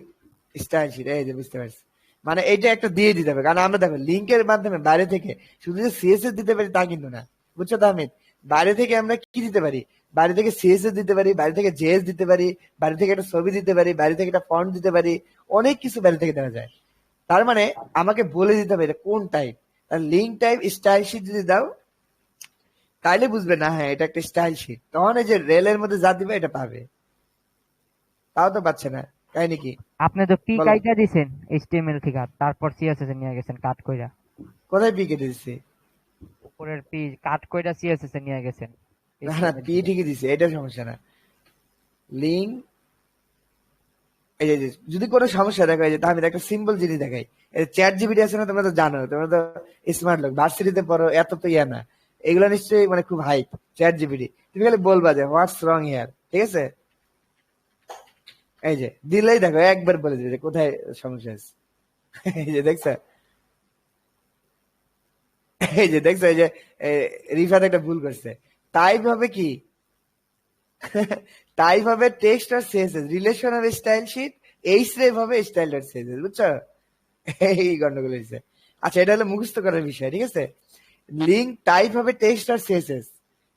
স্টাইল শিট, এই যে বুঝতে পারছি, মানে এইটা একটা দিয়ে দিতে হবে। কারণ আমরা দেখো লিঙ্কের মাধ্যমে বাইরে থেকে শুধু যে সিএসএস দিতে পারি তা কিন্তু না, বুঝছো তো আহমেদ, বাইরে থেকে আমরা কি দিতে পারি, বাইরে থেকে সিএসএস দিতে পারি, বাইরে থেকে জেএস দিতে পারি, বাইরে থেকে একটা ছবি দিতে পারি, বাইরে থেকে একটা ফন্ট দিতে পারি, অনেক কিছু বাইরে থেকে দেওয়া যায়। তার মানে আমাকে বলে দিতে হবে এটা কোন type. Link type style sheet যদি দাও তাইলে বুঝবে না হ্যাঁ এটা একটা স্টাইল শিট, তখন এই যে রেলের মধ্যে যা দিবে এটা পাবে। তাও তো পাচ্ছে না, তাই নাকি? আপনি তো পি বলো কাইটা দিছেন এইচটিএমএল থেকে, তারপর সিএসএস এ নিয়ে গেছেন কাট কইরা, কোথায় পি কেটে দিচ্ছে? উপরের পি কাট কইরা সিএসএস এ নিয়ে গেছেন না না এইচটিএমএল পি থেকে। ঠিকই দিছে, এটা সমস্যা না। লিঙ্ক, এই যে যদি কোনো সমস্যা দেখা যায় তাহলে একটা সিম্পল জিনিস দেখাই, চ্যাট জিপিটি আছে না, তোমরা তো জানো, তোমরা তো স্মার্ট লোক, ভার্সিটিতে পড়ো, এত তো ইয়া না, এগুলো নিশ্চয়ই মানে খুব হাইপ চ্যাট জিপিটি। তুমি খালি বলবা যে হোয়াটস রং হিয়ার, ঠিক আছে, এই যে দিলেই দেখো একবার বলে দিবে যে কোথায় সমস্যা আছে। এই যে দেখছো, এই যে দেখছো, এই যে রিফাত একটা ভুল করছে, টাইপ হবে কি, টাইপ হবে টেক্সট আর সিএসএস, রিলেশন হবে স্টাইল শিট, এইচ রেভ হবে স্টাইল ডট সিএসএস, বুঝছো, এই গন্ডগোল হয়েছে। আচ্ছা, এটা হলো মুখস্থ করার বিষয়, ঠিক আছে। লিঙ্ক টাইপ হবে টেক্সট আর সিএসএস,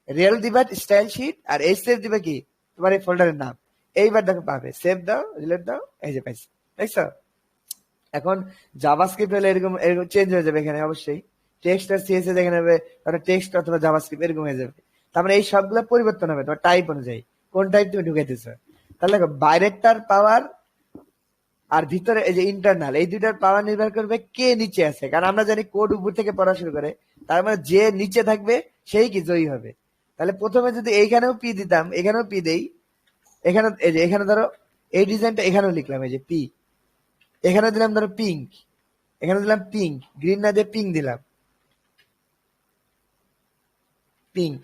রিয়েল দিবা স্টাইল শিট, আর এইচ রেভ দিবা কি তোমার এই ফোল্ডারের নাম। এইবার দেখো পাবে, সেভ দাও, রিলেট দাও, এই যে পাইছি, দেখছো। এখন জাভাস্ক্রিপ্ট হলে এরকম এরকম চেঞ্জ হয়ে যাবে এখানে, অবশ্যই টেক্সট আর সিএসএস এখানে হবে, তাহলে টেক্সট অথবা জাভাস্ক্রিপ্ট এরকম হয়ে যাবে। তার মানে এই সবগুলো পরিবর্তন হবে তোমার টাইপ অনুযায়ী, কোন টাইপ তুমি ঢুকাইতেছো। তাহলে দেখো বাইরেরটার পাওয়ার আর ভিতরে এই যে ইন্টারনাল, এই দুইটার পাওয়ার নির্ভর করবে কে নিচে আছে, কারণ আমরা জানি কোড উপর থেকে পড়া শুরু করে, তার মানে যে নিচে থাকবে সেই কি জয়ী হবে। তাহলে প্রথমে যদি এইখানেও পি দিতাম, এখানেও পি দেই, এখানে এই যে এখানে ধরো এই ডিজাইনটা এখানেও লিখলাম, এই যে পি, এখানে দিলাম ধরো পিঙ্ক, এখানে দিলাম পিঙ্ক, গ্রিন না দিয়ে পিঙ্ক দিলাম, পিঙ্ক,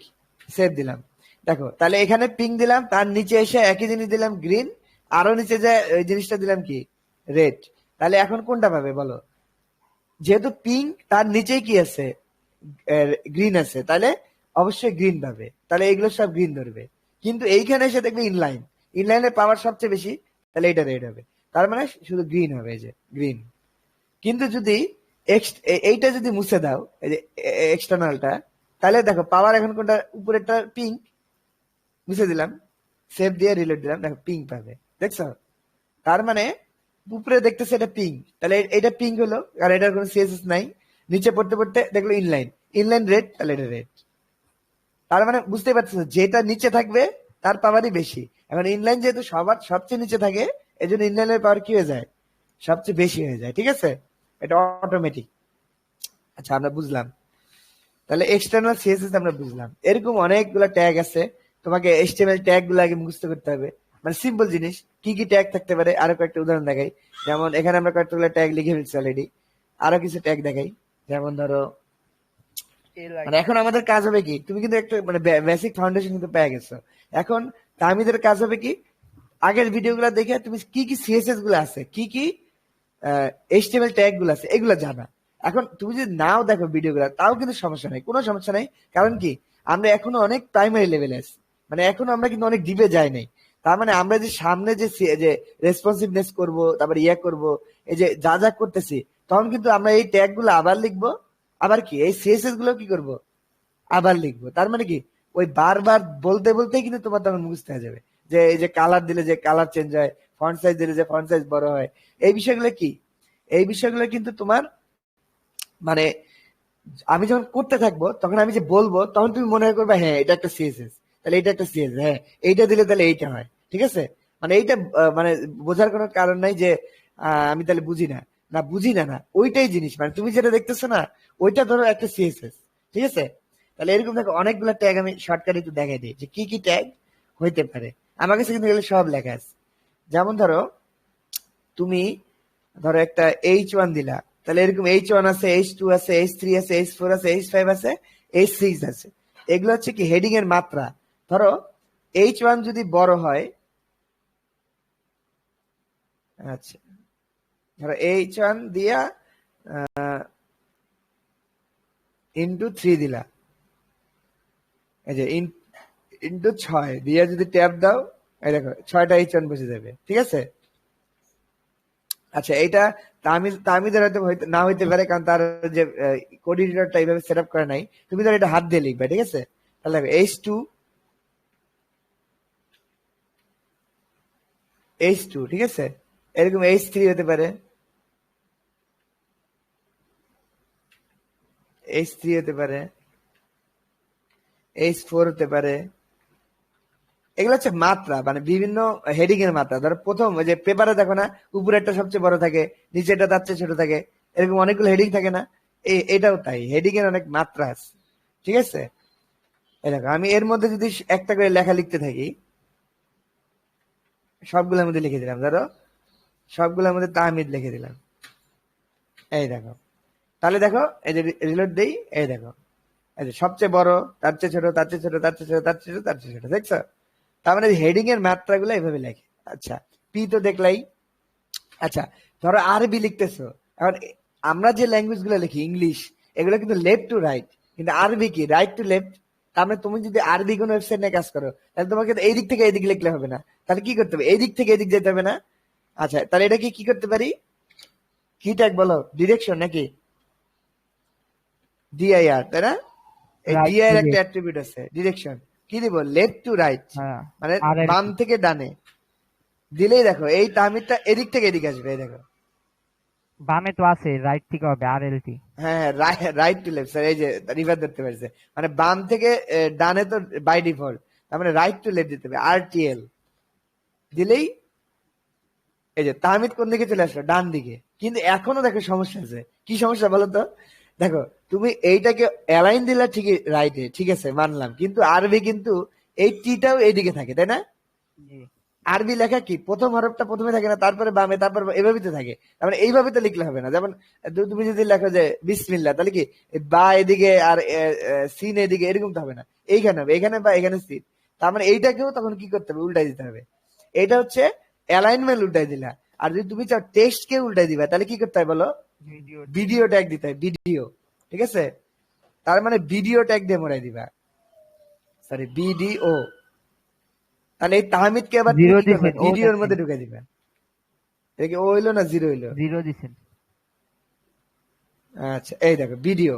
সেভ দিলাম। দেখো তাহলে এখানে পিঙ্ক দিলাম, তার নিচে এসে একই জিনিস দিলাম গ্রিন, আরো নিচে যায় ওই জিনিসটা দিলাম কি রেড। তাহলে এখন কোনটা পাবে বলো, যেহেতু পিঙ্ক তার নিচেই কি আছে গ্রিন আছে, তাহলে অবশ্যই গ্রিন পাবে, তাহলে এগুলো সব গ্রিন ধরবে। কিন্তু এইখানে এসে দেখবে ইনলাইন, ইনলাইনের পাওয়ার সবচেয়ে বেশি, তাহলে এটা রেড হবে, তার মানে শুধু গ্রিন হবে, এই যে গ্রিন। কিন্তু যদি এইটা যদি মুছে দাও, এই যে এক্সটার্নালটা, তাহলে দেখো পাওয়ার এখন কোনটা, উপরেরটা পিঙ্ক, মুছে দিলাম, সেভ দিয়ে রিলোড দিলাম, দেখো পিঙ্ক পাবে, দেখছো। তার মানে উপরে দেখতেছে এটা পিঙ্ক, তাহলে এটা পিঙ্ক হলো, আর এটার কোনো সিএসএস নাই। নিচে পড়তে পড়তে দেখলো ইনলাইন, ইনলাইন রেড, তাহলে এটা রেড। তার মানে বুঝতে পারছো, যেটা নিচে থাকবে তার পাওয়ারই বেশি। এখন ইনলাইন যেহেতু সবার সবচেয়ে নিচে থাকে, এই জন্য ইনলাইনের পাওয়ার কি হয়ে যায়, সবচেয়ে বেশি হয়ে যায়, ঠিক আছে, এটা অটোমেটিক। আচ্ছা আমরা বুঝলাম, তাহলে এক্সটার্নাল সিএসএস আমরা বুঝলাম। এরকম অনেকগুলো ট্যাগ আছে, তোমাকে এইচটিএমএল ট্যাগ গুলো আগে মুখস্থ করতে হবে, মানে সিম্পল জিনিস কি কি ট্যাগ থাকতে পারে। আরো কয়েকটা উদাহরণ দেখাই, যেমন এখানে আমরা কয়েকটা ট্যাগ লিখে ফেলছি অলরেডি, আরো কিছু ট্যাগ দেখাই। যেমন ধরো, মানে এখন আমাদের কাজ হবে কি, তুমি কিন্তু একটা মানে বেসিক ফাউন্ডেশন কিন্তু পেয়ে গেছো। এখন তামিদের কাজ হবে কি, আগের ভিডিও গুলা দেখে তুমি কি কি সিএসএস গুলো আছে, কি কি এইচটিএমএল ট্যাগ গুলো আছে, এগুলো জানা। এখন তুমি যদি নাও দেখো ভিডিও গুলা, তাও কিন্তু সমস্যা নাই, কোনো সমস্যা নাই। কারণ কি, আমরা এখনো অনেক প্রাইমারি লেভেলে আছি, মানে এখনো আমরা কিন্তু অনেক ডিপে যাই নাই। তার মানে আমরা যে সামনে যে রেসপন্সিভনেস করব, তারপর ইয়ে করব, এই যে যা যা করতেছি, তখন কিন্তু আমরা এই ট্যাগ গুলো আবার লিখবো, আবার কি এই সিএসএস গুলো কি করব, আবার লিখবো। তার মানে কি, ওই বারবার বলতে বলতেই কিন্তু তোমার তখন মুখস্থ হয়ে যাবে, যে এই যে কালার দিলে যে কালার চেঞ্জ হয়, ফন্ট সাইজ দিলে যে ফন্ট সাইজ বড় হয়, এই বিষয়গুলো কি, এই বিষয়গুলো কিন্তু তোমার মানে আমি যখন করতে থাকবো, তখন আমি যে বলবো, তখন তুমি মনে করবে হ্যাঁ এটা একটা সিএসএস, তাহলে এটা একটা সিএসএস, হ্যাঁ এইটা দিলে তাহলে এইটা হয়, ঠিক আছে। মানে এইটা মানে বোঝার কোনো কারণ নাই যে আমি তাহলে বুঝি না, না বুঝি না, না ওইটাই জিনিস, মানে তুমি যেটা দেখতেছো না, ওইটা ধরো একটা সিএসএস, ঠিক আছে। তাহলে এরকম দেখো অনেকগুলো ট্যাগ আমি শর্টকাট একটু দেখাই দিই, যে কি কি ট্যাগ হইতে পারে। আমার কাছে কিন্তু এগুলো সব লেখা আছে। যেমন ধরো তুমি ধরো একটা H1 দিলা, তাহলে এরকম H1 আছে, H2 আছে, H3 আছে, H4 আছে, H5 আছে, H6 আছে। এগুলো হচ্ছে কি হেডিং এর মাত্রা। ধরো H1 যদি বড় হয়, আচ্ছা ধরো H1 দিয়া ইন্টু 3 দিলা, এই যে ইন্টু 6 দিয়া যদি ট্যাব দাও, এই দেখো 6টা H1 বসে যাবে, ঠিক আছে। আচ্ছা এইটা তামিদের হয়তো না হইতে পারে, কারণ তার যে কোড এডিটরটা এইভাবে সেট আপ করা নাই। তুমি ধর এটা হাত দিয়ে লিখবে, ঠিক আছে। তাহলে H2, H2, ঠিক আছে। এরকম H3 হতে পারে, H3 হতে পারে, H4 হতে পারে। এগুলো হচ্ছে মাত্রা, মানে বিভিন্ন হেডিং এর মাত্রা। ধরো প্রথম ওই যে পেপারে দেখো না, উপরেরটা সবচেয়ে বড় থাকে, নিচেরটা তার চেয়ে ছোট থাকে, এরকম অনেকগুলো হেডিং থাকে না, এটাও তাই, হেডিং এর অনেক মাত্রা আছে, ঠিক আছে। এই দেখো আমি এর মধ্যে যদি একটা করে লেখা লিখতে থাকি, সবগুলোর মধ্যে লিখে দিলাম, ধরো সবগুলোর মধ্যে তাহমিদ লিখে দিলাম। এই দেখো, তাহলে দেখো এই যে রিলোড দেই, এই দেখো এই যে সবচেয়ে বড়, তার চেয়ে ছোট, তার চেয়ে ছোট, তার চেয়ে ছোট, তার চেয়ে ছোট, তার চেয়ে ছোট, দেখছো? তার মানে হেডিং এর মাত্রা গুলো এইভাবে লেখে। আচ্ছা, পি তো দেখলাই। আচ্ছা, ধরো আরবি লিখতেছো, এখন আমরা যে ল্যাঙ্গুয়েজ গুলো লিখি ইংলিশ, এগুলো কিন্তু লেফট টু রাইট, কিন্তু আরবি কি রাইট টু লেফট। তার মানে তুমি যদি আরবি কোনো ওয়েবসাইট নিয়ে কাজ করো, তাহলে তোমাকে তো এই দিক থেকে এই দিক লিখলে হবে না, তাহলে কি করতে হবে, এই দিক থেকে এই দিক যেতে হবে না? আচ্ছা, তাহলে এটা কি করতে পারি, কি ট্যাগ বলো, ডিরেকশন নাকি ডিআইআর, তাই না? এই রাইট টু ডিআইআর একটা লেফট। অ্যাট্রিবিউট আছে, ডিরেকশন। কি দিব, লেফট টু রাইট, হ্যাঁ, মানে আর এল বাম টি। থেকে ডানে দিলেই দেখো এই তাহমিদটা এদিক থেকে এদিকে আসবে, এই দেখো। বামে তো আছে, রাইট থেকে হবে আর এল টি। হ্যাঁ, রাইট টু লেফট স্যার, এই যে রিভার ধরতে পারছে, মানে বাম থেকে ডানে তো বাই ডিফল্ট, তার মানে রাইট টু লেফট দিতে হবে, আরটিএল দিলেই এই যে তাহমিদ কোন দিকে চলে আসলো, ডান দিকে। কিন্তু এখনো দেখো সমস্যা আছে, কি সমস্যা বলো তো? দেখো, তুমি এইটাকে অ্যালাইন দিলে ঠিকই রাইটে, ঠিক আছে মানলাম, কিন্তু আরবি কিন্তু এই টিটাও এইদিকে থাকে, তাই না? জি। আরবি লেখা কি প্রথম হরফটা প্রথমে থাকে না, তারপরে বামে, তারপর এভাবে তো থাকে। তার মানে এইভাবে তো লিখলে হবে না। যেমন তুমি যদি লেখো যে বিসমিল্লাহ, তাহলে কি এই বা এদিকে আর সিন এদিকে, এরকম তো হবে না, এইখানে হবে, এখানে বা এখানে সিন। তার মানে এইটাকেও তখন কি করতে হবে, উল্টাই দিতে হবে। এটা হচ্ছে অ্যালাইনমেন্ট উল্টাই দিলা। আর যদি তুমি চাও টেক্সট কে উল্টাই দিবা, তাহলে কি করতে হয় বলো, ভিডিও ট্যাগ। ভিডিও ট্যাগ দিতে হয়, ভিডিও। ঠিক আছে, তার মানে ভিডিও ট্যাগ দিয়ে মোড়াই দিবা, সরি ভিডিও। তাহলে এই তাহমিদকে আবার তুমি জিরো কি করবে, দিছেন, ও ভিডিওর দেখেন। মধ্যে ঢুকে দিবে। এটা কি ও হইলো না জিরো হইলো? জিরো দিছেন। আচ্ছা, এই দেখো ভিডিও।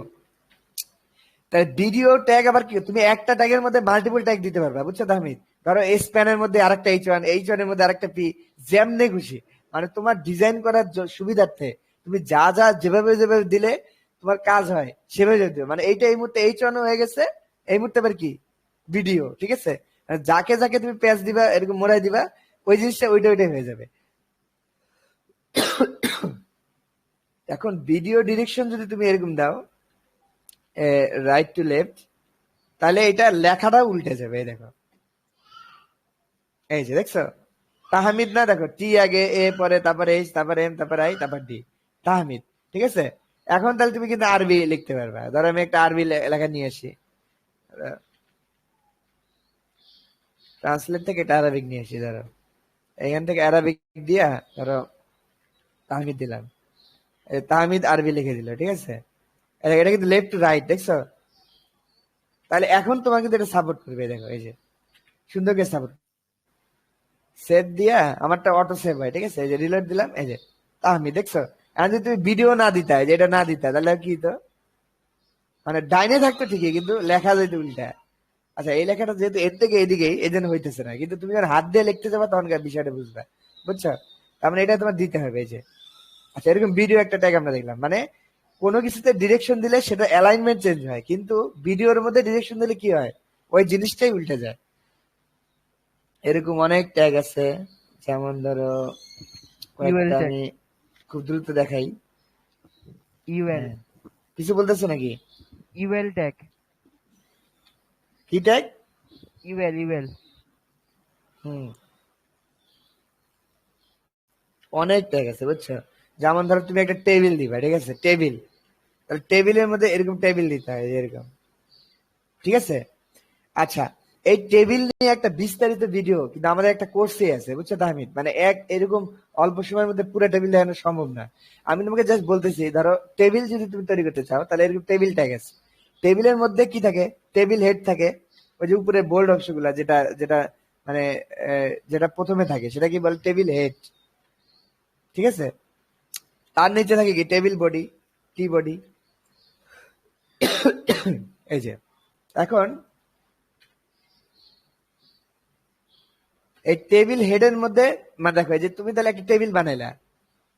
তাহলে ভিডিও ট্যাগ আবার কি, তুমি একটা ট্যাগের মধ্যে মাল্টিপল ট্যাগ দিতে পারবে, বুঝছো তাহমিদ? ধরো স্প্যান এর মধ্যে আরেকটা এইচ ওয়ান এর মধ্যে আরেকটা পি, যেমনে খুশি। মানে তোমার ডিজাইন করার সুবিধার্থে তুমি যা যা যেভাবে যেভাবে দিলে তোমার কাজ হয় সেভাবে দিও। মানে এইটা এই মুহূর্তে এইচ ওয়ান হয়ে গেছে, এই মুহূর্তে আবার কি ভিডিও, ঠিক আছে? আর যাকে যাকে তুমি পেজ দিবা, এরকম মোড়াই দিবা, ওই জিনিসটা ওইটাই হয়ে যাবে। এখন ভিডিও ডিরেকশন যদি তুমি এরকম দাও, রাইট টু লেফট, তাহলে এটা লেখাটা উল্টে যাবে। এই দেখো, এই যে দেখছো, তাহমিদ না, দেখো টি আগে, এ পরে, তারপরে এইচ, তারপরে এম, তারপরে আই, তারপর ডি, তাহমিদ। ঠিক আছে, এখন তাহলে তুমি কিন্তু আরবি লিখতে পারবা। ধরো আমি একটা আরবি লেখা নিয়ে আসি, ট্রান্সলেট থেকে এটা আরবিক নিয়ে আসি। ধরো এখান থেকে আরবিক দিয়া, ধরো তাহমিদ দিলাম, তাহমিদ আরবি লিখে দিল, ঠিক আছে? এটা কিন্তু লেফট টু রাইট, দেখছো? তাহলে এখন তোমাকে কিন্তু এটা সাপোর্ট করবে, দেখো এই যে সুন্দর করে সাপোর্ট। সেভ দিয়া আমারটা অটো সেভ হয়, ঠিক আছে? এই যে রিলোড দিলাম, এই যে তাহমিদ, দেখছো? এখন যদি তুমি ভিডিও না দিতা, যে এটা না দিতা, তাহলে কি হতো, মানে ডাইনে থাকতো ঠিকই, কিন্তু লেখা যেত উল্টা। আচ্ছা, এই লেখাটা যেহেতু এর থেকে এদিকেই, এই জন্য হইতেছে না, কিন্তু তুমি যখন হাত দিয়ে লিখতে যাবা তখন বিষয়টা বুঝবা, বুঝছো? তার মানে এটা তোমার দিতে হবে, এই যে। আচ্ছা, এরকম ভিডিও একটা ট্যাগ আমরা দেখলাম, মানে কোনো কিছুতে ডিরেকশন দিলে সেটা অ্যালাইনমেন্ট চেঞ্জ হয়, কিন্তু ভিডিওর মধ্যে ডিরেকশন দিলে কি হয়, ওই জিনিসটাই উল্টে যায়। এরকম অনেক ট্যাগ আছে, যেমন ধরো ইউএল কয়েকটা ট্যাগ। আমি খুব দ্রুত দেখাই। ইউএল। হ্যাঁ, কিছু বলতেছো নাকি? UL tag. কি ট্যাগ? UL UL. হুম, অনেক ট্যাগ আছে, বুঝছো? যেমন ধরো তুমি একটা টেবিল দিবা, ঠিক আছে, টেবিল, তাহলে টেবিলের মধ্যে এরকম টেবিল দিতে হয়, এরকম, ঠিক আছে? আচ্ছা, এই টেবিল নিয়ে একটা বিস্তারিত ভিডিও কিন্তু আমাদের একটা কোর্সে আছে, বুঝছো তাহমিদ? মানে এরকম অল্প সময়ের মধ্যে পুরো টেবিল দেখানো সম্ভব না। আমি তোমাকে জাস্ট বলতেছি, ধরো টেবিল যদি তুমি তৈরি করতে চাও, তাহলে এরকম টেবিল ট্যাগ আছে। টেবিলের মধ্যে কি থাকে, টেবিল হেড থাকে, ওই যে উপরে বোল্ড অংশগুলা, যেটা যেটা মানে যেটা প্রথমে থাকে সেটা কি বলে, টেবিল হেড, ঠিক আছে? তার নিচে থাকে কি, টেবিল বডি, টি বডি। এই যে এখন এই টেবিল হেডের মধ্যে, মানে দেখো এই যে তুমি তাহলে একটা টেবিল বানাইলা,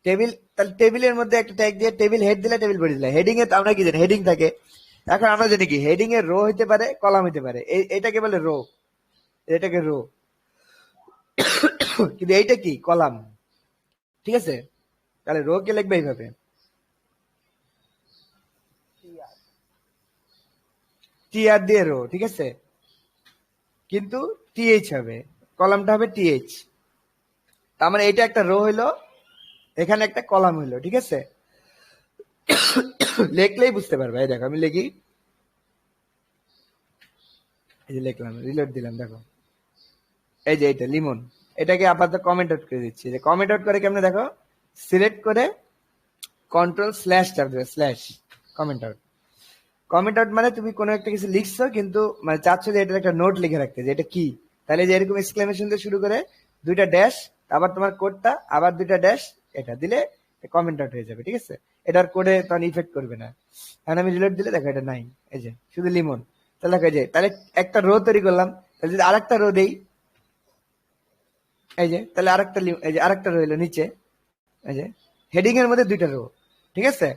টেবিল, তাহলে টেবিলের মধ্যে একটা ট্যাগ দিয়ে টেবিল হেড দিলে, টেবিল বডি দিলে। হেডিং এ আমরা কি জানি, হেডিং থাকে। এখন আমরা জানি কি, হেডিং এর রো হইতে পারে, কলাম হইতে পারে, এটাকে বলে রো, এটাকে রো। কিন্তু এইটা কি, কলাম, ঠিক আছে? তাহলে রো কে লিখবে এইভাবে, টি আর দিয়ে রো, ঠিক আছে? কিন্তু টিএইচ হবে, কলামটা হবে টিএইচ, তার মানে এটা একটা রো হইলো, এখানে একটা কলাম হইলো, ঠিক আছে? লিখলেই বুঝতে পারবে। এই দেখো আমি লিখি, এই যে লিখলাম, রিলোড দিলাম, দেখো এই যে এটা লিমন। এটাকে আপাতত কমেন্ট আউট করে দিচ্ছি। যে কমেন্ট আউট করে কেমনে দেখো, সিলেক্ট করে কন্ট্রোল স্ল্যাশ চাপ দেবে, slash comment out. Comment out মানে তুমি কোনো একটা কিছু লিখছো কিন্তু মানে চাচ্ছ যে এটার একটা নোট লিখে রাখতে, যে এটা কি। তাহলে যে এরকম এক্সক্লেমেশন দিয়ে শুরু করে দুইটা ড্যাশ, আবার তোমার কোডটা, আবার দুইটা ড্যাশ, এটা দিলে কমেন্ট আউট হয়ে যাবে, ঠিক আছে? এটার কোডে তখন ইফেক্ট করবে না। এখন আমি রিলোড দিলে দেখো এটা নাই, এই যে শুধু লিমন। তাহলে দেখো এই যে, তাহলে একটা রো তৈরি করলাম। তাহলে যদি আরেকটা রো দেই, এই যে তাহলে আরেকটা এই যে আরেকটা রো এলো নিচে, এই যে হেডিং এর মধ্যে দুইটা রো, ঠিক আছে?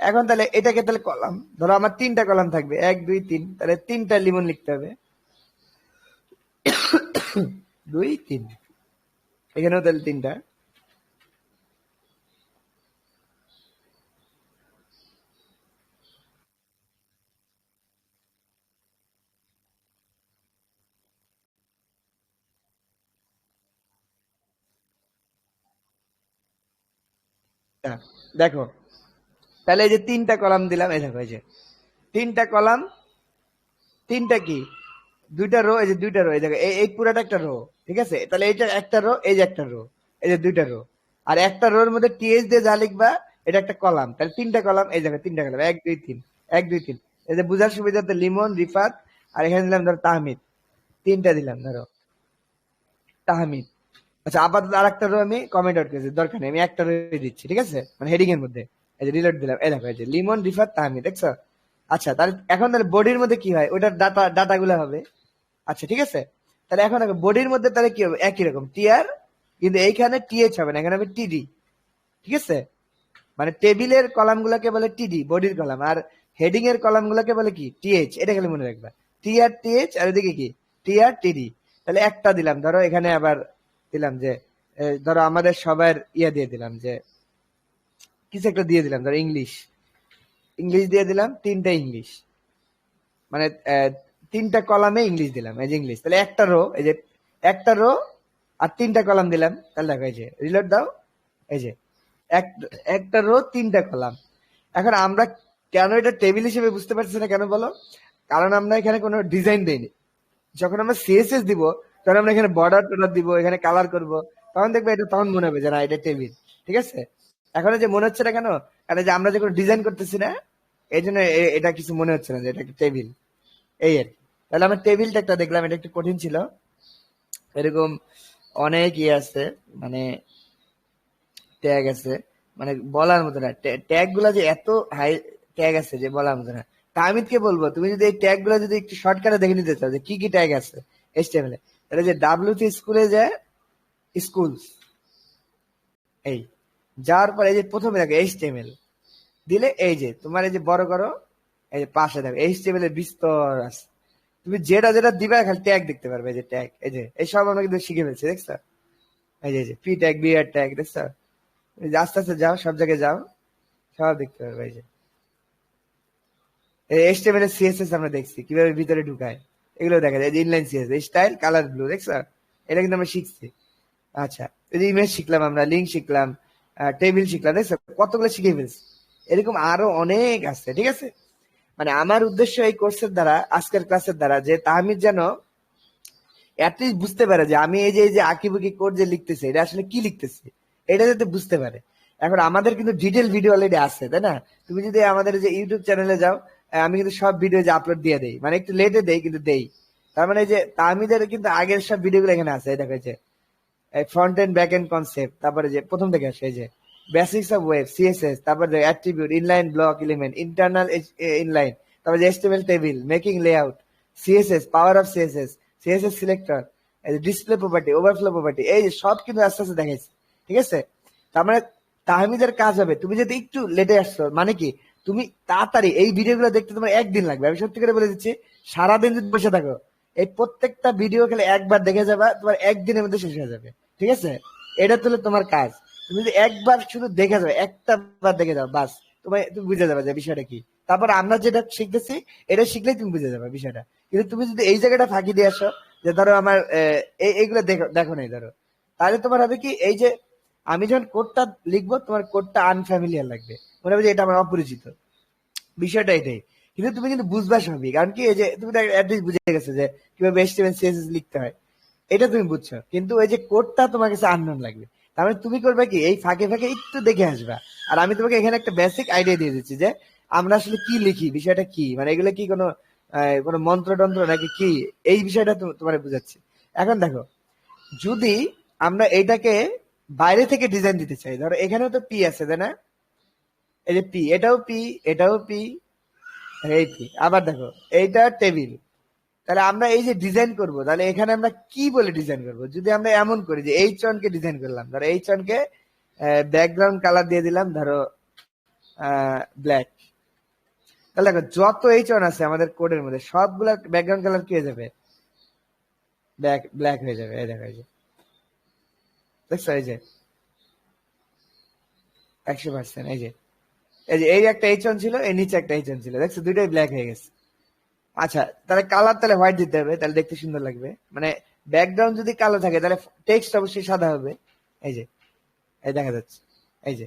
এখন তাহলে এটাকে তাহলে কলাম, ধরো আমার 3টা কলাম থাকবে, 1 2 3, তাহলে 3টা লিমন লিখতে হবে, 2 3, এখানেও তাহলে 3টা। দেখো তাহলে এই যে 3টা কলাম দিলাম, এই দেখো এই যে 3টা কলাম, 3টা কি, দুইটা রো, এই যে দুইটা রো, এই দেখো এই পুরাটা একটা রো, ঠিক আছে? তাহলে এইটা একটা রো, এই যে একটা রো, এই যে দুইটা রো, আর একটা রোর মধ্যে টিএইচ দিয়ে যা লিখবা এটা একটা কলাম। তাহলে 3টা কলাম, এই দেখো 3টা কলাম, 1 2 3, 1 2 3। এই যে বুঝার সুবিধাতে লিমন, রিফাত, আর এখানে দিলাম ধরো তাহমিদ, 3টা দিলাম ধরো তাহমিদ। আচ্ছা আপাতত আর একটা রো আমি কমেন্ট আউট করেছি, দরকার নেই, আমি একটা রো দিচ্ছি, ঠিক আছে? মানে হেডিং এর মধ্যে এই যে রিলোড দিলাম, এই দেখো এই যে লিমন, রিফাত, তাহমিদ, দেখছো? আচ্ছা তাহলে এখন তাহলে বডির মধ্যে কি হয়, ওটার ডাটা গুলো হবে। আচ্ছা ঠিক আছে, তাহলে এখন বডির মধ্যে তাহলে কি হবে, একই রকম টিআর, কিন্তু এইখানে টিএইচ হবে না, এখানে হবে টিডি, ঠিক আছে? মানে টেবিলের কলাম গুলাকে বলে টিডি, বডির কলাম, আর হেডিং এর কলাম গুলাকে বলে কি, টিএইচ। এটা খালি মনে রাখবা, টিআর টিএইচ, আর এদিকে কি, টিআর টিডি। তাহলে একটা দিলাম, ধরো এখানে আবার দিলাম যে ধরো আমাদের সবার ইয়ে দিয়ে দিলাম, যে কিছু একটা দিয়ে দিলাম, ধরো ইংলিশ, ইংলিশ দিয়ে দিলাম, 3টা ইংলিশ, মানে 3টা কলামে ইংলিশ দিলাম, এই যে ইংলিশ। তাহলে একটা রো, এই যে একটা রো আর 3টা কলাম দিলাম। তাহলে দেখো এই যে রিলোড দাও, এই যে একটা রো 3টা কলাম। এখন আমরা কেন এটা টেবিল হিসেবে বুঝতে পারছি না, কেন বলো? কারণ আমরা এখানে কোনো ডিজাইন দেইনি। যখন আমরা সিএসএস দিব, তখন আমরা এখানে বর্ডার টর্ডার দিব, এখানে কালার করব, তখন দেখবে এটা, তখন মনে হবে যে না এটা টেবিল, ঠিক আছে? এখন এই যে মনে হচ্ছে না কেন, কারণ এই যে আমরা যে কোনো ডিজাইন করতেছি না, এই জন্য এটা কিছু মনে হচ্ছে না যে এটা একটা টেবিল, এই আর কি। তাহলে আমরা টেবিলটা একটা দেখলাম, এটা একটু কঠিন ছিল। এরকম অনেক ইয়ে আছে, মানে ট্যাগ আছে, মানে বলার মতো না। ট্যাগ গুলা যে এত হাই ট্যাগ আছে যে বলার মতো না। তাহমিদকে বলবো, তুমি যদি এই ট্যাগ গুলা যদি একটু শর্টকাটে দেখে নিতে চাও যে কি কি ট্যাগ আছে এইচটিএমএল এ, তাহলে যে ডাব্লিউসি স্কুলে যায়, স্কুল, এই যাওয়ার পরে এই যে প্রথমে দেখো এইচটিএমএল দিলে, এই যে তোমার এই যে বড় করো, এই যে পাশে দেখো এইচটিএমএল এর বিস্তর আছে। তুমি যেটা যেটা দিবা খালি ট্যাগ দেখতে পারবে, এই যে ট্যাগ, এই যে এই সব আমরা কিন্তু শিখে ফেলছি, দেখছো? এই যে পি ট্যাগ, বি আর ট্যাগ, দেখছো? এই যে আস্তে আস্তে যাও, সব জায়গায় যাও, সব দেখতে পারবে। এই যে এইচটিএমএল এর সিএসএস আমরা দেখছি কিভাবে ভিতরে ঢুকায়, এগুলো দেখা যায়। Inline CSS, style, colour, blue, দেখছো? এটা কিন্তু আমরা শিখছি। আচ্ছা এই যে ইমেজ শিখলাম, আমরা লিঙ্ক শিখলাম, টেবিল শিখলাম, দেখছো কতগুলো শিখে ফেলছি। এরকম আরো অনেক আছে, ঠিক আছে? মানে আমার উদ্দেশ্য এই কোর্সের দ্বারা, আজকের ক্লাসের দ্বারা, যে তাহমিদ যেন অ্যাটলিস্ট বুঝতে পারে যে আমি এই যে আঁকিবুকি কোড যে লিখতেছি এটা আসলে কি লিখতেছি, এটা যাতে বুঝতে পারে। এখন আমাদের কিন্তু ডিটেল ভিডিও অলরেডি আছে, তাই না? তুমি যদি আমাদের যে ইউটিউব চ্যানেলে যাও, আমি কিন্তু সব ভিডিও যে আপলোড দিয়ে দেই, মানে একটু লেটে দেই কিন্তু দেই। তার মানে যে তাহমিদের কিন্তু আগের সব ভিডিওগুলো এখানে আছে, এই দেখো এই যে front end back end concept, তারপরে যে প্রথম থেকে আসে এই যে বেসিক্স অফ ওয়েব, সিএসএস, তারপরে যে attribute, inline block element, internal inline, তারপরে যে HTML table, making layout, CSS, power of CSS, CSS selector, display property, overflow property, এই যে সব কিন্তু আস্তে আস্তে দেখাইছে, ঠিক আছে? তার মানে তাহমিদের কাজ হবে, তুমি যদি একটু লেটে আসছো মানে কি, তুমি তাড়াতাড়ি এই ভিডিওগুলো দেখতে তোমার একদিন লাগবে, আমি সত্যি করে বলে দিচ্ছি। সারাদিন যদি বসে থাকো, এই প্রত্যেকটা ভিডিও খেলে একবার দেখে যাবা, তোমার একদিনের মধ্যে শেষ হয়ে যাবে, ঠিক আছে? এটা তুলে তোমার কাজ। তুমি যদি একবার শুধু দেখে যাও, একটা বার দেখে যাও, বাস তুমি বুঝে যাবে যে বিষয়টা কি। তারপর আমরা যেটা শিখতেছি, এটা শিখলেই তুমি বুঝে যাবে বিষয়টা। কিন্তু তুমি যদি এই জায়গাটা ফাঁকি দিয়ে আসো, যে ধরো আমার এইগুলো দেখো দেখো নাই, ধরো তাহলে তোমার হবে কি, এই যে আমি যখন কোডটা লিখবো তোমার কোডটা আনফ্যামিলিয়ার লাগবে, মনে হবে যে এটা আমার অপরিচিত, বিষয়টা এটাই। কিন্তু তুমি কিন্তু বুঝবা সবই, কারণ কি এই যে তুমি অ্যাটলিস্ট বুঝে গেছো যে কিভাবে HTML CSS লিখতে হয়, এটা তুমি বুঝছো, কিন্তু ওই যে কোডটা তোমার কাছে আননোন লাগবে। তার মানে তুমি করবে কি, এই ফাঁকে ফাঁকে একটু দেখে আসবা। আর আমি তোমাকে এখানে একটা বেসিক আইডিয়া দিয়ে দিচ্ছি যে আমরা আসলে কি লিখি, বিষয়টা কি, মানে এগুলো কি কোনো কোনো মন্ত্রতন্ত্র নাকি কি, এই বিষয়টা তোমার বুঝাচ্ছি। এখন দেখো, যদি আমরা এইটাকে বাইরে থেকে ডিজাইন দিতে চাই, ধরো এখানেও তো পি আছে তাই না, এই যে পি, এটাও পি, এটাও পি, এই পি, আবার দেখো এইটা টেবিল। তাহলে আমরা এই যে ডিজাইন করব, তাহলে এখানে আমরা কি বলে ডিজাইন করব? যদি আমরা এমন করি যে এই চনকে ডিজাইন করলাম, ধরো এই চনকে ব্যাকগ্রাউন্ড কালার দিয়ে দিলাম ধরো ব্ল্যাক, তাহলে দেখো যত এই চন আছে আমাদের কোডের মধ্যে সবগুলা ব্যাকগ্রাউন্ড কালার কি হয়ে যাবে, ব্ল্যাক হয়ে যাবে। এই দেখো, এই যে দেখছো, এই যে 100%, এই যে এই একটা এইচ ছিল, এই নিচে একটা এইচ ছিল, দেখছো দুইটাই ব্ল্যাক হয়ে গেছে। আচ্ছা, তাহলে কালার তাহলে হোয়াইট দিতে হবে, তাহলে দেখতে সুন্দর লাগবে। মানে ব্যাকগ্রাউন্ড যদি কালো থাকে তাহলে টেক্সট অবশ্যই সাদা হবে। এই যে এই দেখা যাচ্ছে, এই যে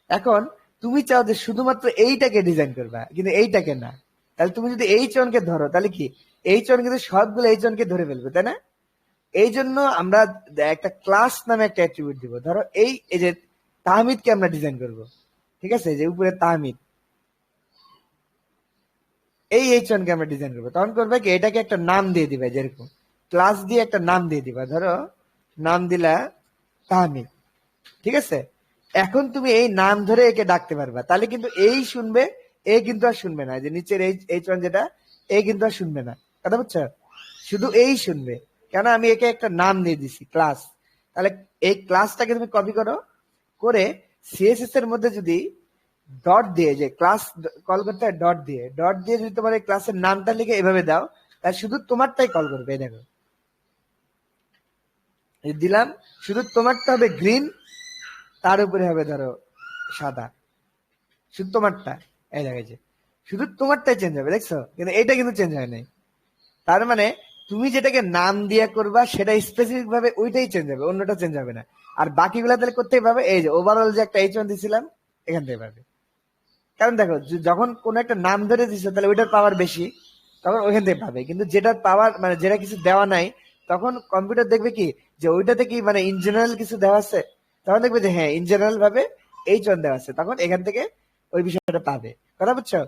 এখন তুমি চাও যে শুধুমাত্র এইটাকে ডিজাইন করবা, কিন্তু এইটাকে না। তাহলে তুমি যদি এই চনকে ধরো, তাহলে কি এই চন কিন্তু সবগুলো এই চনকে ধরে ফেলবে, তাই না? এই জন্য আমরা একটা ক্লাস নামে একটা অ্যাট্রিবিউট দিব। ধরো এই যে তাহমিদকে আমরা ডিজাইন করব, ঠিক আছে, যে উপরে তাহমিদ, এই চনকে আমরা ডিজাইন করবো, তখন করবে কি এটাকে একটা নাম দিয়ে দিবে, যেরকম ক্লাস দিয়ে একটা নাম দিয়ে দিবা, ধরো নাম দিলা তাহমিদ, ঠিক আছে। এখন তুমি এই নাম ধরে একে ডাকতে পারবা, তাহলে কিন্তু এই শুনবে, এ কিন্তু আর শুনবে না, যে নিচের এই চন যেটা, এ কিন্তু আর শুনবে না, কথা বুঝছো? শুধু এই শুনবে, কেন আমি একে একটা নাম দিয়ে দিছি ক্লাস। তাহলে এই ক্লাসটাকে তুমি কপি করো, করে সিএসএস এর মধ্যে যদি ডট দিয়ে, যে ক্লাস কল করতে হয় ডট দিয়ে যদি তোমার এই ক্লাসের নামটা লিখে এভাবে দাও, তাহলে শুধু তোমারটাই কল করবে। এই দেখো এই দিলাম, শুধু তোমারটা হবে গ্রিন, তার উপরে হবে ধরো সাদা, শুধু তোমারটা। এই দেখো, এই যে শুধু তোমারটাই চেঞ্জ হবে, দেখছো, কিন্তু এইটা কিন্তু চেঞ্জ হয় নাই। তার মানে তুমি যেটাকে নাম দিয়ে করবা সেটা স্পেসিফিক ভাবে ওইটাই চেঞ্জ হবে, অন্যটা চেঞ্জ হবে না। আর বাকিগুলা তাহলে করতেই পাবে, এই যে ওভারঅল যে একটা H1 দিছিলাম এখান থেকে পাবে। কারণ দেখো, যখন কোন একটা নাম ধরে দিছো তাহলে ওইটার পাওয়ার বেশি, তখন ওইখান থেকে পাবে। কিন্তু যেটার পাওয়ার মানে যেটা কিছু দেওয়া নাই, তখন কম্পিউটার দেখবে কি যে ওইটাতে কি মানে ইন জেনারেল কিছু দেওয়া আছে, তখন দেখবে যে হ্যাঁ ইন জেনারেল ভাবে এই চন দেওয়া আছে, তখন এখান থেকে ওই বিষয়টা পাবে, কথা বুঝছো?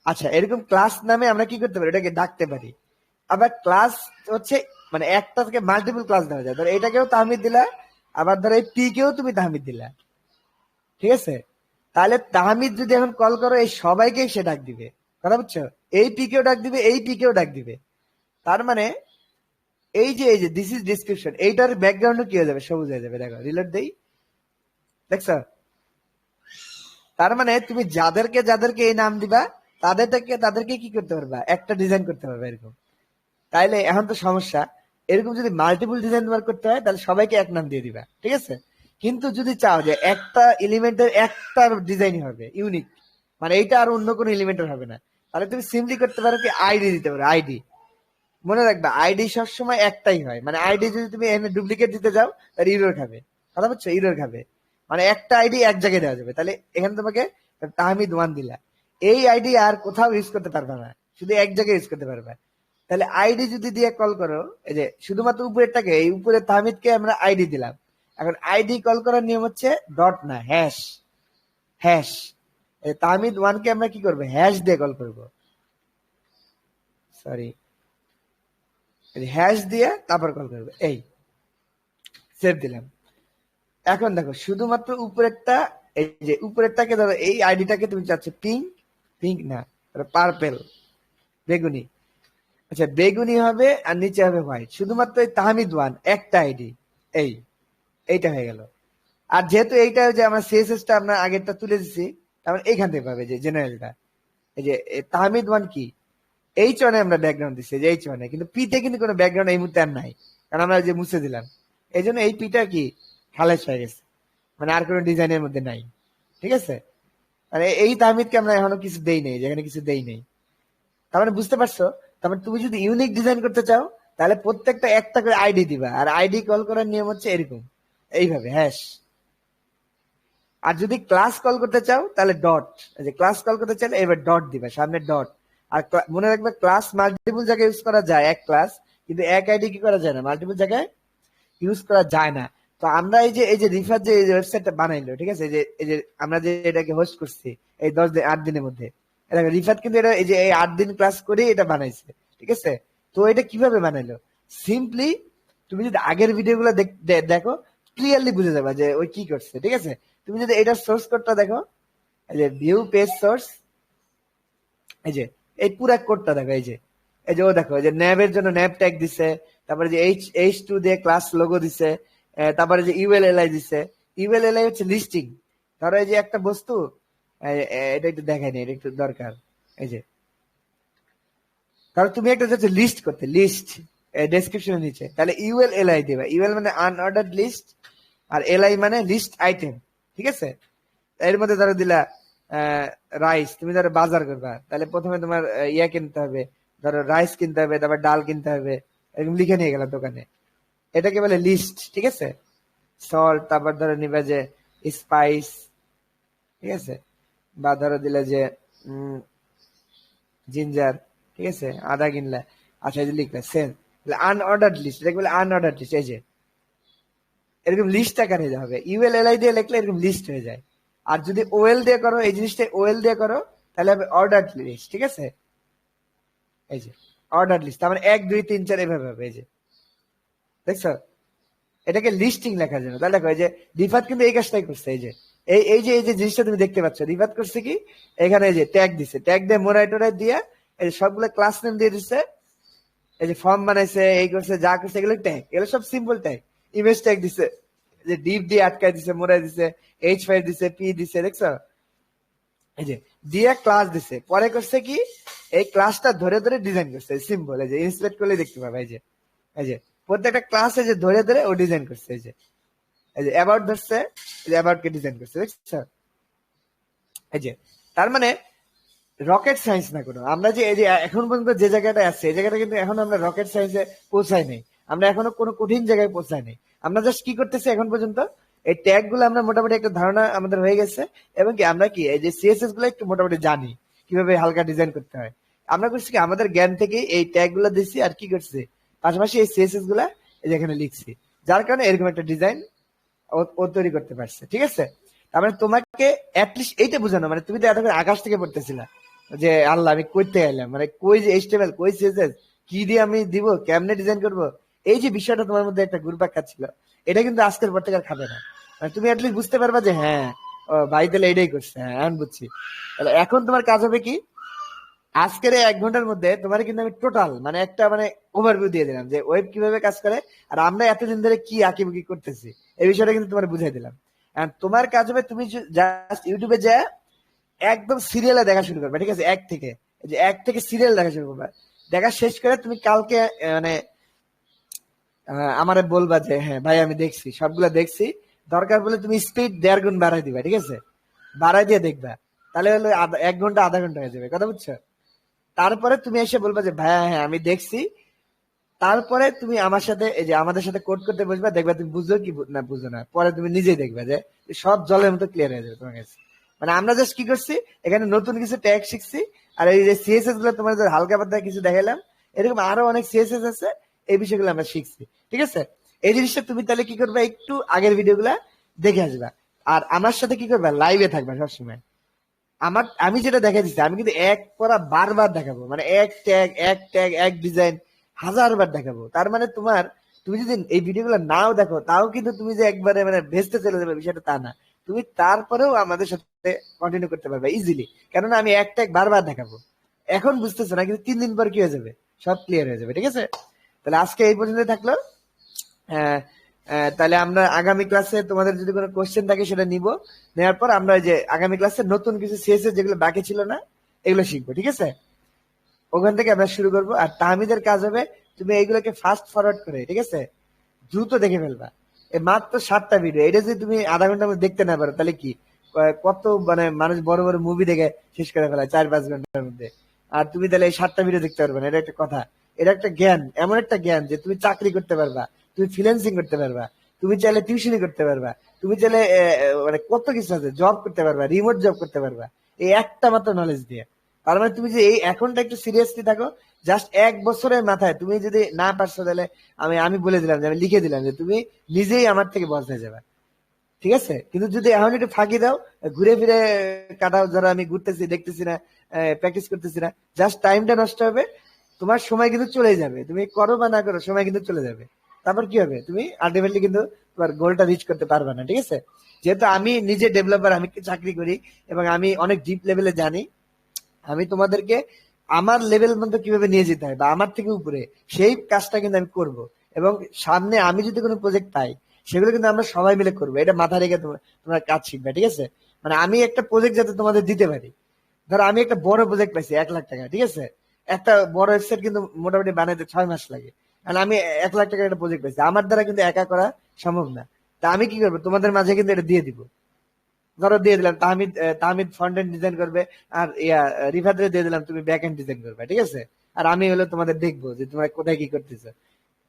আচ্ছা, এরকম ক্লাস নামে আমরা কি করতে পারি, এটাকে ডাকতে পারি। আবার ক্লাস হচ্ছে মানে একটা থেকে মাল্টিপল ক্লাস দেওয়া যায়, ধরো এটাকেও তাহমিদ দিলা, আবার ধরো এই পি কেও তুমি তাহমিদ দিলা, ঠিক আছে। তাহলে তাহমিদ যদি এখন কল করো, এই সবাইকেই সে ডাক দিবে, কথা বুঝছো? এই পি কেও ডাক দিবে, এই পি কেও ডাক দিবে। তার মানে এই যে দিস ইজ ডিসক্রিপশন, এইটার ব্যাকগ্রাউন্ড কি হয়ে যাবে, সবুজ হয়ে যাবে। দেখো রিলোড দেই, দেখছো? তার মানে তুমি যাদেরকে যাদেরকে এই নাম দিবা, তাদেরকে কি করতে পারবা, একটা ডিজাইন করতে পারবা এরকম। তাইলে এখন তো সমস্যা, এরকম যদি মাল্টিপল ডিজাইন তোমার করতে হয় তাহলে সবাইকে এক নাম দিয়ে দিবা, ঠিক আছে। কিন্তু যদি চাও যে একটা এলিমেন্টের একটা ডিজাইন হবে ইউনিক, মানে এইটা আর অন্য কোনো এলিমেন্টের হবে না, তাহলে তুমি সিম্পলি করতে পারো কি আইডি দিতে পারো। আইডি, মনে রাখবা আইডি সবসময় একটাই হয়, মানে আইডি যদি তুমি এখানে ডুপ্লিকেট দিতে যাও তাহলে ইরর খাবে, কথা বুঝছো, ইরর খাবে। মানে একটা আইডি এক জায়গায় দেওয়া যাবে, তাহলে এখানে তোমাকে তাহমিদ ওয়ান দিলা, এই আইডি আর কোথাও ইউজ করতে পারবে না, শুধু এক জায়গায় ইউজ করতে পারবে। তাহলে আইডি যদি দিয়ে কল করো, এই যে শুধুমাত্র উপরেরটাকে, এই উপরে তাহমিদকে আমরা আইডি দিলাম। এখন আইডি কল করার নিয়ম হচ্ছে ডট না হ্যাশ, হ্যাশ। তাহমিদ ওয়ানকে আমরা কি করবো, হ্যাশ দিয়ে কল করবো, সরি, হ্যাশ দিয়ে তারপর কল করবো। এই সেভ দিলাম। এখন দেখো শুধুমাত্র উপরেরটা, এই যে উপরেরটাকে ধরো এই আইডিটাকে তুমি চাচ্ছ পিঙ্ক, পিঙ্ক না পার্পেল, বেগুনি। আচ্ছা বেগুনি হবে আর নিচে হবে হোয়াইট, শুধুমাত্র এই তাহমিদ ওয়ান একটা আইডি, এইটা হয়ে গেল। আর যেহেতু এইটা যে আমরা সিএসএস টা আমরা আগেরটা তুলে দিচ্ছি, তারপর এইখান থেকে পাবে যে জেনারেলটা, এই যে তাহমিদ ওয়ান কি, এই চনে আমরা ব্যাকগ্রাউন্ড দিচ্ছি, যে এই চনে, কিন্তু পিতে কিন্তু কোনো ব্যাকগ্রাউন্ড এই মুহূর্তে আর নাই, কারণ আমরা যে মুছে দিলাম। এই জন্য এই পিটা কি খালেজ হয়ে গেছে, মানে আর কোনো ডিজাইনের মধ্যে নাই, ঠিক আছে। মানে এই তাহমিদকে আমরা এখনো কিছু দেই নেই, যেখানে কিছু দেই নেই। তার মানে বুঝতে পারছো, তার মানে তুমি যদি ইউনিক ডিজাইন করতে চাও তাহলে প্রত্যেকটা একটা করে আইডি দিবা, আর আইডি কল করার নিয়ম হচ্ছে এরকম। এইভাবে হ্যাশ। আর যদি ক্লাস কল করতে চাও তাহলে ডট, এই যে ক্লাস কল করতে চাইলে এবার ডট দিবা, সামনে ডট। আর মনে রাখবে ক্লাস মাল্টিপল জায়গায় ইউজ করা যায় এক ক্লাস, কিন্তু এক আইডি কি করা যায় না, মাল্টিপল জায়গায় ইউজ করা যায় না। তো আমরা এই যে রিফার যে ওয়েবসাইটটা বানাইলো, ঠিক আছে, এই যে আমরা যে এটাকে হোস্ট করছি এই 10 দিন 8 দিনের মধ্যে, এটা রিফাত কিন্তু এটা এই যে এই 8 দিন ক্লাস করে এটা বানাইছে, ঠিক আছে। তো এটা কিভাবে বানাইলো, সিম্পলি তুমি যদি আগের ভিডিও গুলো দেখো ক্লিয়ারলি বুঝে যাবে যে ওই কি করছে, ঠিক আছে। তুমি যদি এটার সোর্স কোডটা দেখো, এই যে ভিউ পেজ সোর্স, এই যে এই পুরা কোডটা দেখো, এই যে ও দেখো, এই যে ন্যাবের জন্য ন্যাব ট্যাগ দিছে, তারপরে যে H2 দিয়ে ক্লাস লোগো দিছে, তারপরে যে ইউএলএলআই দিছে। ইউএলএলআই হচ্ছে লিস্টিং। ধরো এই যে একটা বস্তু, এটা একটু দেখাই নি, এটা একটু দরকার। এই যে ধরো তুমি একটা যাচ্ছে লিস্ট করতে, লিস্ট ডেসক্রিপশনের নিচে, তাহলে ইউএলএলআই দিবা। ইউএল মানে আনঅর্ডার্ড লিস্ট, আর এলআই মানে লিস্ট আইটেম, ঠিক আছে। এর মধ্যে ধরো দিলা রাইস, তুমি ধরো বাজার করবা, তাহলে প্রথমে তোমার ইয়া কিনতে হবে, ধরো রাইস কিনতে হবে, তারপর ডাল কিনতে হবে, এরকম লিখে নিয়ে গেলাম দোকানে, এটাকে বলে লিস্ট, ঠিক আছে। সল্ট, তারপর ধরো নিবা যে স্পাইস, ঠিক আছে, বা ধরো দিলে যে জিঞ্জার, ঠিক আছে, আদা কিনলা, আচ্ছা এই যে লিখলা সেল, আনঅর্ডার্ড লিস্ট, এটাকে বলে আনঅর্ডার্ড লিস্ট। এই যে এরকম লিস্ট আকার হয়ে যাবে, ইউএলএলআই দিয়ে লিখলে এরকম লিস্ট হয়ে যায়। আর যদি ওএল দিয়ে করো, এই জিনিসটা ওএল দিয়ে করো, তাহলে হবে অর্ডার লিস্ট, ঠিক আছে। এই যে অর্ডার লিস্ট, তার মানে 1 2 3 4 এভাবে হবে। এই যে দেখছো, এটাকে লিস্টিং লেখার জন্য। তাহলে দেখো এই যে রিফাত কিন্তু এই কাজটাই করছে। এই যে এই যে জিনিসটা তুমি দেখতে পাচ্ছ, রিফাত করছে কি, এখানে এই যে ট্যাগ দিছে, ট্যাগ দিয়ে মোরাই টোরাই দিয়ে এই যে সবগুলো ক্লাস নেম দিয়ে দিচ্ছে, এই যে ফর্ম বানাইছে, এই করছে, যা করছে এগুলো ট্যাগ, এগুলো সব সিম্পল ট্যাগ। ইমেজ ট্যাগ দিছে, যে ডিপ দিয়ে আটকায় দিছে, মোড়াই দিছে, H5 দিছে, পি দিছে, দেখছো। এই যে দিয়ে ক্লাস দিছে, পরে করছে কি, এই ক্লাসটা ধরে ধরে ডিজাইন করছে, সিম্পল। এই যে ইনস্পেক্ট করলে দেখতে পাবে, এই যে প্রত্যেকটা ক্লাসে যে ধরে ধরে ও ডিজাইন করছে। এই যে অ্যাবাউট ধরছে, এই যে অ্যাবাউট কে ডিজাইন করছে, দেখছো। এই যে তার মানে রকেট সায়েন্স না কোনো, আমরা যে এই যে এখন পর্যন্ত যে জায়গাটা আছে, এই জায়গাটা কিন্তু এখন আমরা রকেট সায়েন্সে পৌঁছাই নাই, আমরা এখনো কোনো কঠিন জায়গায় পৌঁছাই নাই। আমরা জাস্ট কি করতেছি এখন পর্যন্ত, এই ট্যাগ গুলো আমরা মোটামুটি একটা ধারণা আমাদের হয়ে গেছে, এবং কি আমরা কি এই যে সিএসএস গুলো একটু মোটামুটি জানি কিভাবে হালকা ডিজাইন করতে হয়। আমরা করছি কি, আমাদের জ্ঞান থেকে এই ট্যাগ গুলো দিচ্ছি, আর কি করছি পাশাপাশি এই সিএসএস গুলা এই যে এখানে লিখছি, যার কারণে এরকম একটা ডিজাইন ও তৈরি করতে পারছে, ঠিক আছে। তার মানে তোমাকে অ্যাটলিস্ট এইটা বোঝানো, মানে তুমি তো এতক্ষণ আকাশ থেকে পড়তেছিলা যে আল্লাহ আমি কইতে এলাম, মানে কই যে এইচটিএমএল, কই সিএসএস, কি দিয়ে আমি দিব, কেমনে ডিজাইন করব, এই যে বিষয়টা তোমার মধ্যে একটা ঘুরপাক খাচ্ছিল, এটা কিন্তু আজকের পর থেকে আর খাবে না। মানে তুমি অ্যাটলিস্ট বুঝতে পারবা যে হ্যাঁ, ও ভাই তাহলে এটাই করছে, হ্যাঁ এখন বুঝছি। তাহলে এখন তোমার কাজ হবে কি, আজকের এই 1 ঘন্টার মধ্যে তোমার কিন্তু আমি টোটাল মানে একটা মানে ওভারভিউ দিয়ে দিলাম যে ওয়েব কিভাবে কাজ করে, আর আমরা এতদিন ধরে কি আঁকিবুকি করতেছি, এই বিষয়টা কিন্তু তোমার বুঝাই দিলাম। আর তোমার কাজ হবে, তুমি জাস্ট ইউটিউবে যা একদম সিরিয়ালে দেখা শুরু করবে, ঠিক আছে, এক থেকে সিরিয়াল দেখা শুরু করবে। দেখা শেষ করে তুমি কালকে মানে আমারে বলবা যে হ্যাঁ ভাই আমি দেখছি, সবগুলা দেখছি, দরকার বলে তুমি স্পিড 1.5 গুণ বাড়াই দিবা, ঠিক আছে, বাড়াই দিয়ে দেখবা, তাহলে হলো 1 ঘন্টা আধা ঘন্টা হয়ে যাবে, কথা বুঝছো। তারপরে তুমি এসে বলবা যে ভাইয়া হ্যাঁ আমি দেখছি, তারপরে তুমি আমার সাথে এই যে আমাদের সাথে কোড করতে বসবা, দেখবা তুমি বুঝো কি না বুঝো না, পরে তুমি নিজেই দেখবা যে সব জলের মতো ক্লিয়ার হয়ে যাবে তোমার কাছে। মানে আমরা জাস্ট কি করছি, এখানে নতুন কিছু ট্যাগ শিখছি, আর এই যে সিএসএস গুলো তোমার হালকা পাতলা কিছু দেখাইলাম, এরকম আরো অনেক সিএসএস আছে, এই বিষয়গুলো আমরা শিখছি, ঠিক আছে। এই জিনিসটা তুমি তাহলে কি করবে, একটু আগের ভিডিও গুলা দেখে আসবা, আর আমার সাথে কি করবা, লাইভে থাকবা সবসময়। আমি যেটা দেখা দিচ্ছি, আমি কিন্তু এক পড়া বারবার দেখাবো, মানে এক ট্যাগ এক ডিজাইন 1000 বার দেখাবো। তার মানে তুমি যদি এই ভিডিওগুলো নাও দেখো, তাও কিন্তু তুমি যে একবারে মানে ভেস্তে চলে যাবে বিষয়টা তা না, তুমি তারপরেও আমাদের সাথে কন্টিনিউ করতে পারবে ইজিলি, কেননা আমি এক ট্যাগ বারবার দেখাবো। এখন বুঝতেছো না, কিন্তু 3 দিন পর কি হয়ে যাবে, সব ক্লিয়ার হয়ে যাবে, ঠিক আছে। তাহলে আজকে এই পর্যন্ত থাকলো। আহ, তাহলে আমরা আগামী ক্লাসে তোমাদের যদি কোনো কোশ্চেন থাকে সেটা নিব, নেওয়ার পর আমরা ওই যে আগামী ক্লাসে নতুন কিছু সিএসএস যেগুলো বাকি ছিল না এগুলো শিখবো, ঠিক আছে। ওখান থেকে আমরা শুরু করবো। আর তাহমিদের কাজ হবে তুমি এইগুলোকে ফাস্ট ফরওয়ার্ড করে, ঠিক আছে, দ্রুত দেখে ফেলবা। এই মাত্র 7টা ভিডিও, এটা যদি তুমি আধা ঘন্টার মধ্যে দেখতে না পারো, তাহলে কি কত মানে মানুষ বড় বড় মুভি দেখে শেষ করে ফেলায় 4-5 ঘন্টার মধ্যে, আর তুমি তাহলে এই 7টা ভিডিও দেখতে পারবে না। এটা একটা কথা, এটা একটা জ্ঞান, এমন একটা জ্ঞান যে তুমি চাকরি করতে পারবা, তুমি ফ্রিল্যান্সিং করতে পারবা, তুমি চাইলে টিউশনি করতে পারবা, তুমি চাইলে মানে কত কিছু আছে, জব করতে পারবা, রিমোট জব করতে পারবা এই একটা মাত্র নলেজ দিয়ে। তার মানে তুমি যে এই এখনটা একটু সিরিয়াসলি থাকো, জাস্ট 1 বছরের মাথায় তুমি যদি না পারছো তাহলে আমি আমি বলে দিলাম যে আমি লিখে দিলাম যে তুমি নিজেই আমার থেকে বস হয়ে যাবে, ঠিক আছে? কিন্তু যদি এখন একটু ফাঁকি দাও, ঘুরে ফিরে কাটাও, ধরো আমি ঘুরতেছি দেখতেছি না, প্র্যাকটিস করতেছি না, জাস্ট টাইমটা নষ্ট হবে, তোমার সময় কিন্তু চলে যাবে, তুমি করো বা না করো সময় কিন্তু চলে যাবে। তারপর কি হবে, তুমি আলটিমেটলি কিন্তু তোমার গোলটা রিচ করতে পারবে না, ঠিক আছে? যেহেতু আমি নিজে ডেভেলপার, আমি চাকরি করি এবং আমি অনেক ডিপ লেভেলে জানি, আমি তোমাদেরকে আমার লেভেল মধ্যে কিভাবে নিয়ে যেতে হয় বা আমার থেকে উপরে সেই কাজটা কিন্তু আমি করব। এবং সামনে আমি যদি কোনো প্রজেক্ট পাই সেগুলো কিন্তু আমরা সবাই মিলে করবো, এটা মাথায় রেখে তোমরা কাজ শিখবে, ঠিক আছে? মানে আমি একটা প্রজেক্ট যাতে তোমাদের দিতে পারি, ধরো আমি একটা বড় প্রজেক্ট পাইছি 1 লাখ টাকা, ঠিক আছে? একটা বড় ওয়েবসাইট কিন্তু মোটামুটি বানাইতে 6 মাস লাগে, আর আমি 1 লাখ টাকার একটা প্রজেক্ট পাইছি, আমার দ্বারা কিন্তু একা করা সম্ভব না। তা আমি কি করবো, তোমাদের মাঝে কিন্তু এটা দিয়ে দিব। ধরো দিয়ে দিলাম Tahmid, Tahmid front end design করবে, আর রিফাতরে দিয়ে দিলাম তুমি ব্যাক এন্ড ডিজাইন করবে, ঠিক আছে? আর আমি হলো তোমাদের দেখবো যে তোমরা কোথায় কি করতেছো,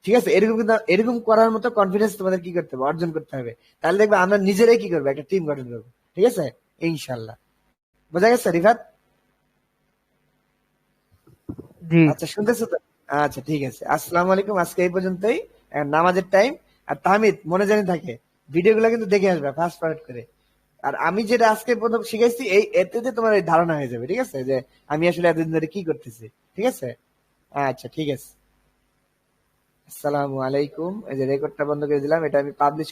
ঠিক আছে? এরকম কিন্তু এরকম করার মতো কনফিডেন্স তোমাদের কি করতে হবে, অর্জন করতে হবে। তাহলে দেখবে আমরা নিজেরাই কি করবো, একটা টিম গঠন করবো, ঠিক আছে? ইনশাল্লাহ। বোঝা গেছে রিফাত? জি। আচ্ছা, শুনতেছো তো? আচ্ছা, ঠিক আছে, আসসালামু আলাইকুম, আজকে এই পর্যন্তই। এখন নামাজের টাইম। আর তাহমিদ মনে জানি থাকে, ভিডিওগুলো কিন্তু দেখে আসবে ফাস্ট ফরওয়ার্ড করে। আর আমি যেটা আজকে প্রথম শিখাইছি এই এতে তোমার এই ধারণা হয়ে যাবে, ঠিক আছে, যে আমি আসলে এতদিন ধরে কি করতেছি, ঠিক আছে? আচ্ছা, ঠিক আছে। আসসালামু আলাইকুম। এই যে রেকর্ডটা বন্ধ করে দিলাম, এটা আমি পাবলিশ